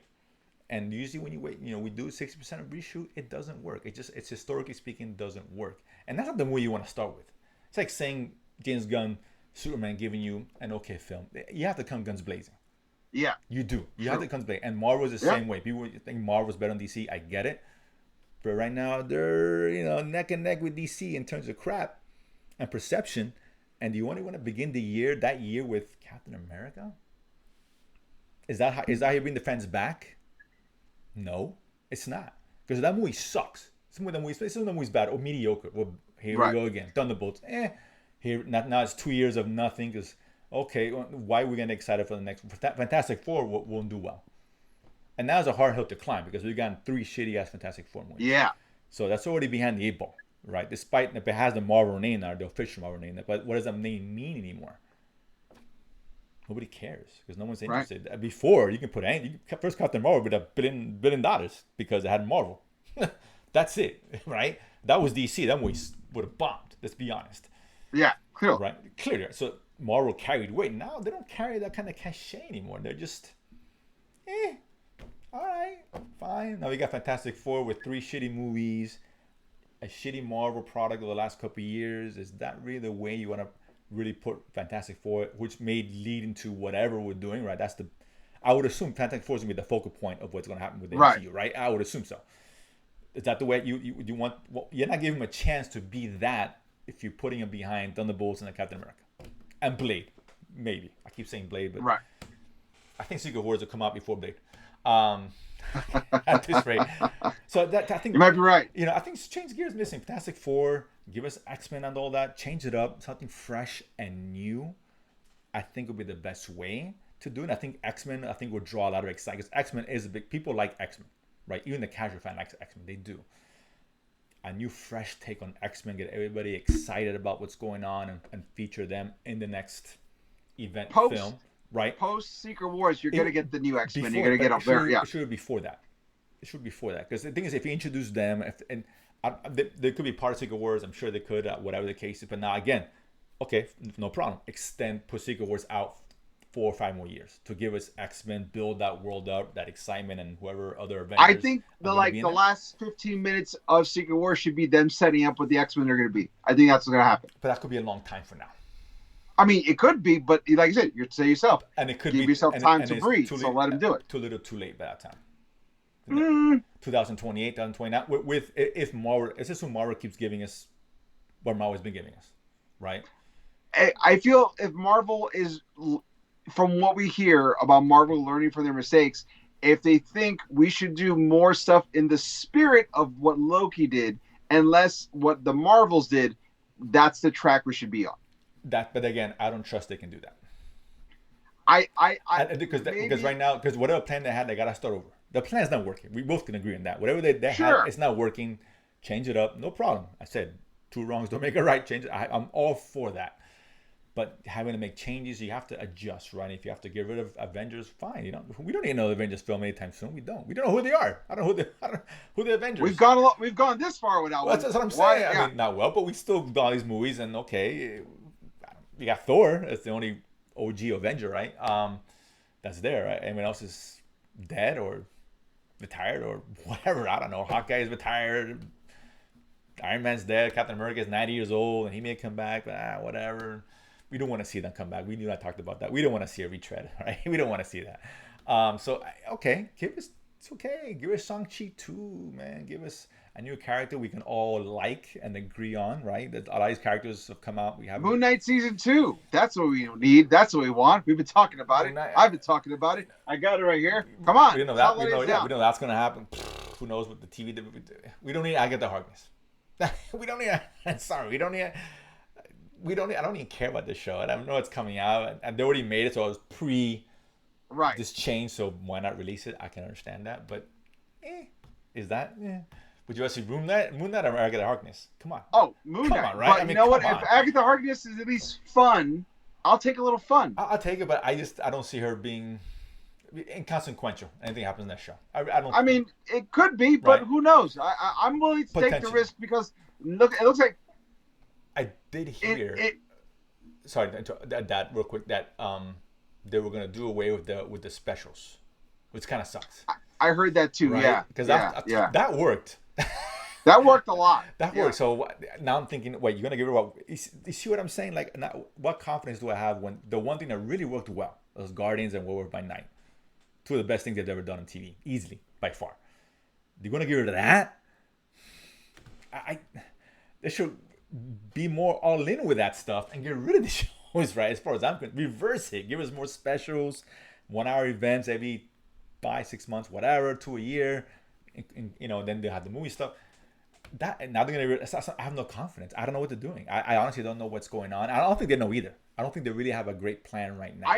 Speaker 2: And usually when you wait, we do 60% of reshoot. It doesn't work. It's historically speaking doesn't work. And that's not the movie you want to start with. It's like saying James Gunn, Superman giving you an okay film. You have to come guns blazing.
Speaker 1: Yeah.
Speaker 2: You do. You have to come blazing. And Marvel's the same way. People think Marvel's better than DC. I get it. But right now they're neck and neck with DC in terms of crap and perception. And do you only want to begin that year with Captain America? Is that how you bring the fans back? No, it's not, because that movie sucks. Some of the movies bad or mediocre. Well, here we go again. Thunderbolts. Here now it's 2 years of nothing. Because okay, why are we getting excited for the next Fantastic Four? Won't do well, and now it's a hard hill to climb because we've gotten 3 shitty ass Fantastic Four movies.
Speaker 1: Yeah.
Speaker 2: So that's already behind the 8 ball, right? Despite if it has the Marvel name now, the official Marvel name, but what does that name mean anymore? Nobody cares because no one's interested. Right. Before, you can put first Captain Marvel with $1 billion because it had Marvel. That's it, right? That was DC. That movie would have bombed. Let's be honest.
Speaker 1: Yeah, clearly.
Speaker 2: Right, clearly. So Marvel carried weight. Now they don't carry that kind of cachet anymore. They're just, all right, fine. Now we got Fantastic Four with 3 shitty movies, a shitty Marvel product of the last couple of years. Is that really the way you want to really put Fantastic Four, which may lead into whatever we're doing, right? I would assume Fantastic Four is going to be the focal point of what's going to happen with the MCU, right? I would assume so. Is that the way you want? Well, you're not giving him a chance to be that if you're putting him behind Thunderbolts and Captain America. And Blade, maybe. I keep saying Blade, but
Speaker 1: right.
Speaker 2: I think Secret Wars will come out before Blade. At this rate. So that I think
Speaker 1: you might be right.
Speaker 2: I think change gears missing. Fantastic Four, give us X-Men and all that, change it up, something fresh and new. I think would be the best way to do it. I think X-Men, will draw a lot of excitement. X-Men is a big, people like X-Men, right? Even the casual fan likes X-Men, they do. A new fresh take on X-Men, get everybody excited about what's going on and feature them in the next event film. Right.
Speaker 1: Post Secret Wars, you're gonna get the new X-Men. You're gonna get up there. Yeah.
Speaker 2: It should be before that. Because the thing is, if you introduce them, there could be part of Secret Wars. I'm sure they could, whatever the case is. But now again, okay, no problem. Put Secret Wars out 4 or 5 more years to give us X-Men, build that world up, that excitement, and whoever other Avengers.
Speaker 1: I think the last 15 minutes of Secret Wars should be them setting up what the X-Men are gonna be. I think that's what's gonna happen.
Speaker 2: But that could be a long time from now.
Speaker 1: I mean, it could be, but like I said, you say yourself,
Speaker 2: and it could
Speaker 1: give yourself time to breathe. So let him do it.
Speaker 2: Too little, too late by that time. 2028, 2029. If Marvel, it's just Marvel keeps giving us what Marvel's been giving us, right?
Speaker 1: I feel if Marvel is, from what we hear about Marvel learning from their mistakes, if they think we should do more stuff in the spirit of what Loki did and less what the Marvels did, that's the track we should be on.
Speaker 2: But again, I don't trust they can do that. Because right now, because whatever plan they had, they gotta start over. The plan's not working. We both can agree on that. Whatever they had, it's not working. Change it up, no problem. I said 2 wrongs don't make a right. Change it. I'm all for that. But having to make changes, you have to adjust, right? If you have to get rid of Avengers, fine. We don't need another Avengers film anytime soon. We don't know who they are. I don't know who the Avengers.
Speaker 1: We've gone this far without.
Speaker 2: Well, that's what I'm saying. I mean, not well, but we still got all these movies, and okay. You got Thor. That's the only OG Avenger, right? That's there. Right? Anyone else is dead or retired or whatever. I don't know. Hawkeye is retired. Iron Man's dead. Captain America is 90 years old, and he may come back. But whatever. We don't want to see them come back. We knew I talked about that. We don't want to see a retread, right? We don't want to see that. Okay. It's okay. Give us Shang-Chi 2, man. Give us a new character we can all like and agree on, right? That a lot of these characters have come out. We have
Speaker 1: Moon Knight season 2. That's what we need. That's what we want. We've been talking about it. I've been talking about it. I got it right here. Come on.
Speaker 2: We know that's going to happen. Who knows what the TV? We don't need Agatha Harkness. We don't need. Sorry, we don't need. I don't even care about this show, and I know it's coming out, and they already made it, so it was
Speaker 1: right
Speaker 2: this change. So why not release it? I can understand that, but is that? Would you rather see Moon Knight or Agatha Harkness? Come on.
Speaker 1: Oh, Moon Knight.
Speaker 2: On, right?
Speaker 1: But you know what? If Agatha Harkness is at least fun, I'll take a little fun.
Speaker 2: I'll take it, but I don't see her being. inconsequential. Anything happens in that show. I don't.
Speaker 1: I mean, it could be, but who knows? I'm willing to take the risk because it looks like.
Speaker 2: I did hear. Sorry, that real quick. That they were gonna do away with the specials, which kind of sucks.
Speaker 1: I heard that too. Right? Yeah,
Speaker 2: because that worked.
Speaker 1: That worked a lot.
Speaker 2: That worked. So now I'm thinking, wait, you're gonna give it what? You see what I'm saying? Like, what confidence do I have when the one thing that really worked well was Guardians and Werewolf by Night, two of the best things they've ever done on TV, easily by far. You're gonna give it to that? They should be more all in with that stuff and get rid of the shows, right? As far as I'm concerned, reverse it. Give us more specials, 1 hour events every 5-6 months, whatever, to a year. And, then they have the movie stuff. That now they're gonna. I have no confidence. I don't know what they're doing. I honestly don't know what's going on. I don't think they know either. I don't think they really have a great plan right now.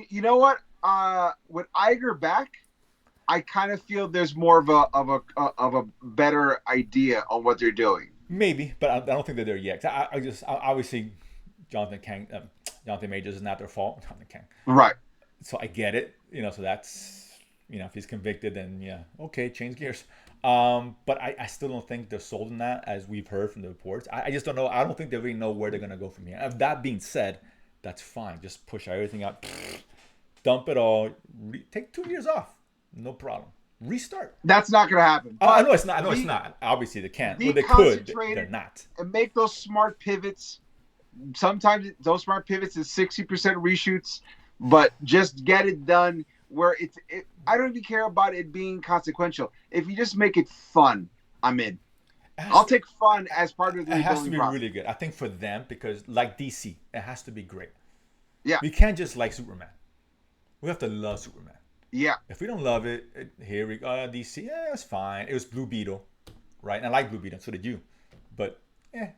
Speaker 1: You know what? With Iger back, I kind of feel there's more of a better idea on what they're doing.
Speaker 2: Maybe, but I don't think they're there yet. I obviously Jonathan Majors is not their fault. Jonathan Kang.
Speaker 1: Right.
Speaker 2: So I get it. So that's if he's convicted, then okay, change gears. But I still don't think they're sold on that, as we've heard from the reports. I just don't know. I don't think they really know where they're gonna go from here. If that being said, that's fine. Just push everything out, dump it all, take 2 years off, no problem. Restart.
Speaker 1: That's not gonna happen.
Speaker 2: I know it's not. It's not. Obviously they can't. Well, they could. They're not.
Speaker 1: And make those smart pivots. Sometimes those smart pivots is 60% reshoots, but just get it done. Where I don't even care about it being consequential. If you just make it fun, I'm in. I'll take fun as part of the.
Speaker 2: It has to be really good. I think for them, because like DC, it has to be great.
Speaker 1: Yeah.
Speaker 2: We can't just like Superman. We have to love Superman.
Speaker 1: Yeah.
Speaker 2: If we don't love it, here we go. DC, it's fine. It was Blue Beetle, right? And I like Blue Beetle, so did you. But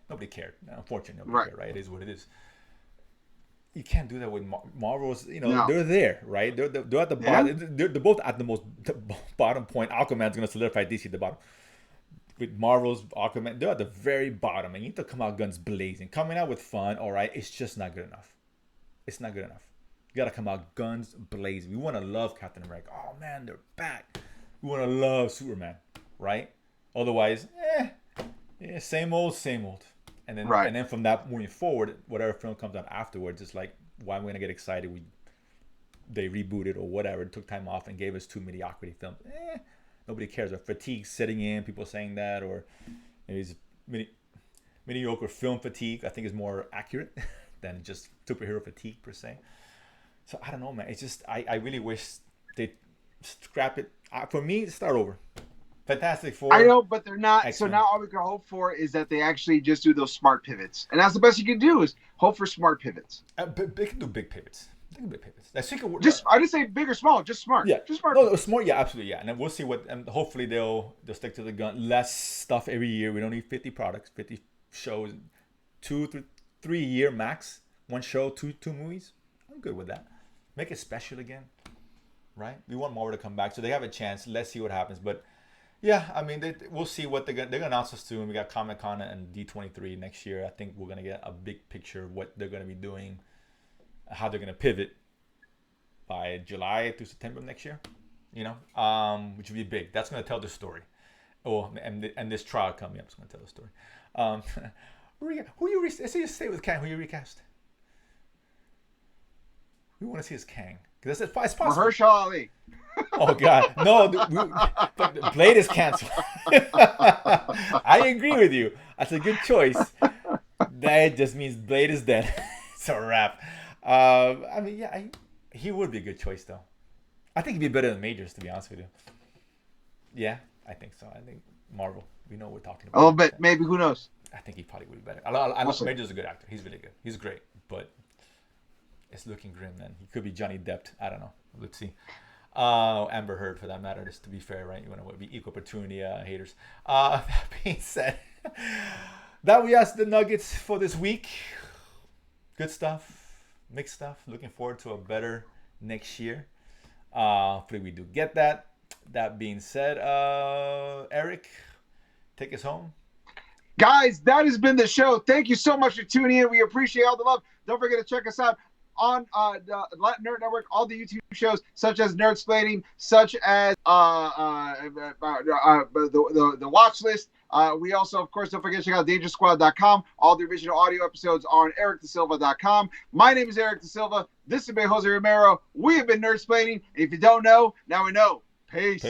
Speaker 2: nobody cared. Unfortunately, nobody cared, right? It is what it is. You can't do that with Marvel's. No. They're there, right? They're at the bottom. They're both at the bottom point. Aquaman's going to solidify DC at the bottom. With Marvel's Aquaman, they're at the very bottom, and you need to come out guns blazing. Coming out with fun, all right, it's just not good enough. It's not good enough. You got to come out guns blazing. We want to love Captain America. Oh man, they're back. We want to love Superman, right? Otherwise, same old. And then from that moving forward, whatever film comes out afterwards, it's like, why am I gonna get excited? They rebooted or whatever, took time off and gave us 2 mediocrity films. Nobody cares. Or fatigue setting in, people saying that, or maybe it's mediocre film fatigue. I think is more accurate than just superhero fatigue per se. So I don't know, man. It's just I really wish they scrap it. For me, start over. Fantastic Four.
Speaker 1: I know, but they're not.
Speaker 2: Excellent.
Speaker 1: So now all we can hope for is that they actually just do those smart pivots, and that's the best you can do is hope for smart pivots.
Speaker 2: They can do big pivots. They can do big pivots.
Speaker 1: I didn't say big or small, just smart.
Speaker 2: Yeah,
Speaker 1: just smart.
Speaker 2: No, smart. Yeah, absolutely. Yeah, and then we'll see what. And hopefully they'll stick to the gun. Less stuff every year. We don't need 50 products, 50 shows, 2-3 year max. One show, two movies. I'm good with that. Make it special again, right? We want Marvel to come back, so they have a chance. Let's see what happens, but. Yeah, I mean, we'll see what they're gonna announce us soon. We got Comic-Con and D23 next year. I think we're gonna get a big picture of what they're gonna be doing, how they're gonna pivot by July through September of next year. Which will be big. That's gonna tell the story. Oh, and this trial coming up is gonna tell the story. Who you stay with Kang? Who you recast? We want to see his Kang because it's possible.
Speaker 1: Mahershala Ali.
Speaker 2: Oh God, no! Blade is canceled. I agree with you. That's a good choice. That just means Blade is dead. It's a wrap. I mean, yeah, he would be a good choice though. I think he'd be better than Majors, to be honest with you. Yeah, I think so. I think Marvel. We know what we're talking about.
Speaker 1: A little bit, maybe. Who knows?
Speaker 2: I think he probably would be better. I know Majors is a good actor. He's really good. He's great, but it's looking grim, man. He could be Johnny Depp. I don't know. Let's see. Amber Heard, for that matter, just to be fair, right? You want to be equal opportunity haters. That being said, that we asked the Nuggets for this week. Good stuff, mixed stuff. Looking forward to a better next year. Hopefully we do get that. That being said, Eric, take us home.
Speaker 1: Guys, that has been the show. Thank you so much for tuning in. We appreciate all the love. Don't forget to check us out on the Latin Nerd Network, all the YouTube shows such as Nerdsplaining, such as the Watch List. We also, of course, don't forget to check out DangerSquad.com. All the original audio episodes are on EricDaSilva.com. My name is Eric Da Silva. This has been Jose Romero. We have been Nerdsplaining. If you don't know, now we know. Peace.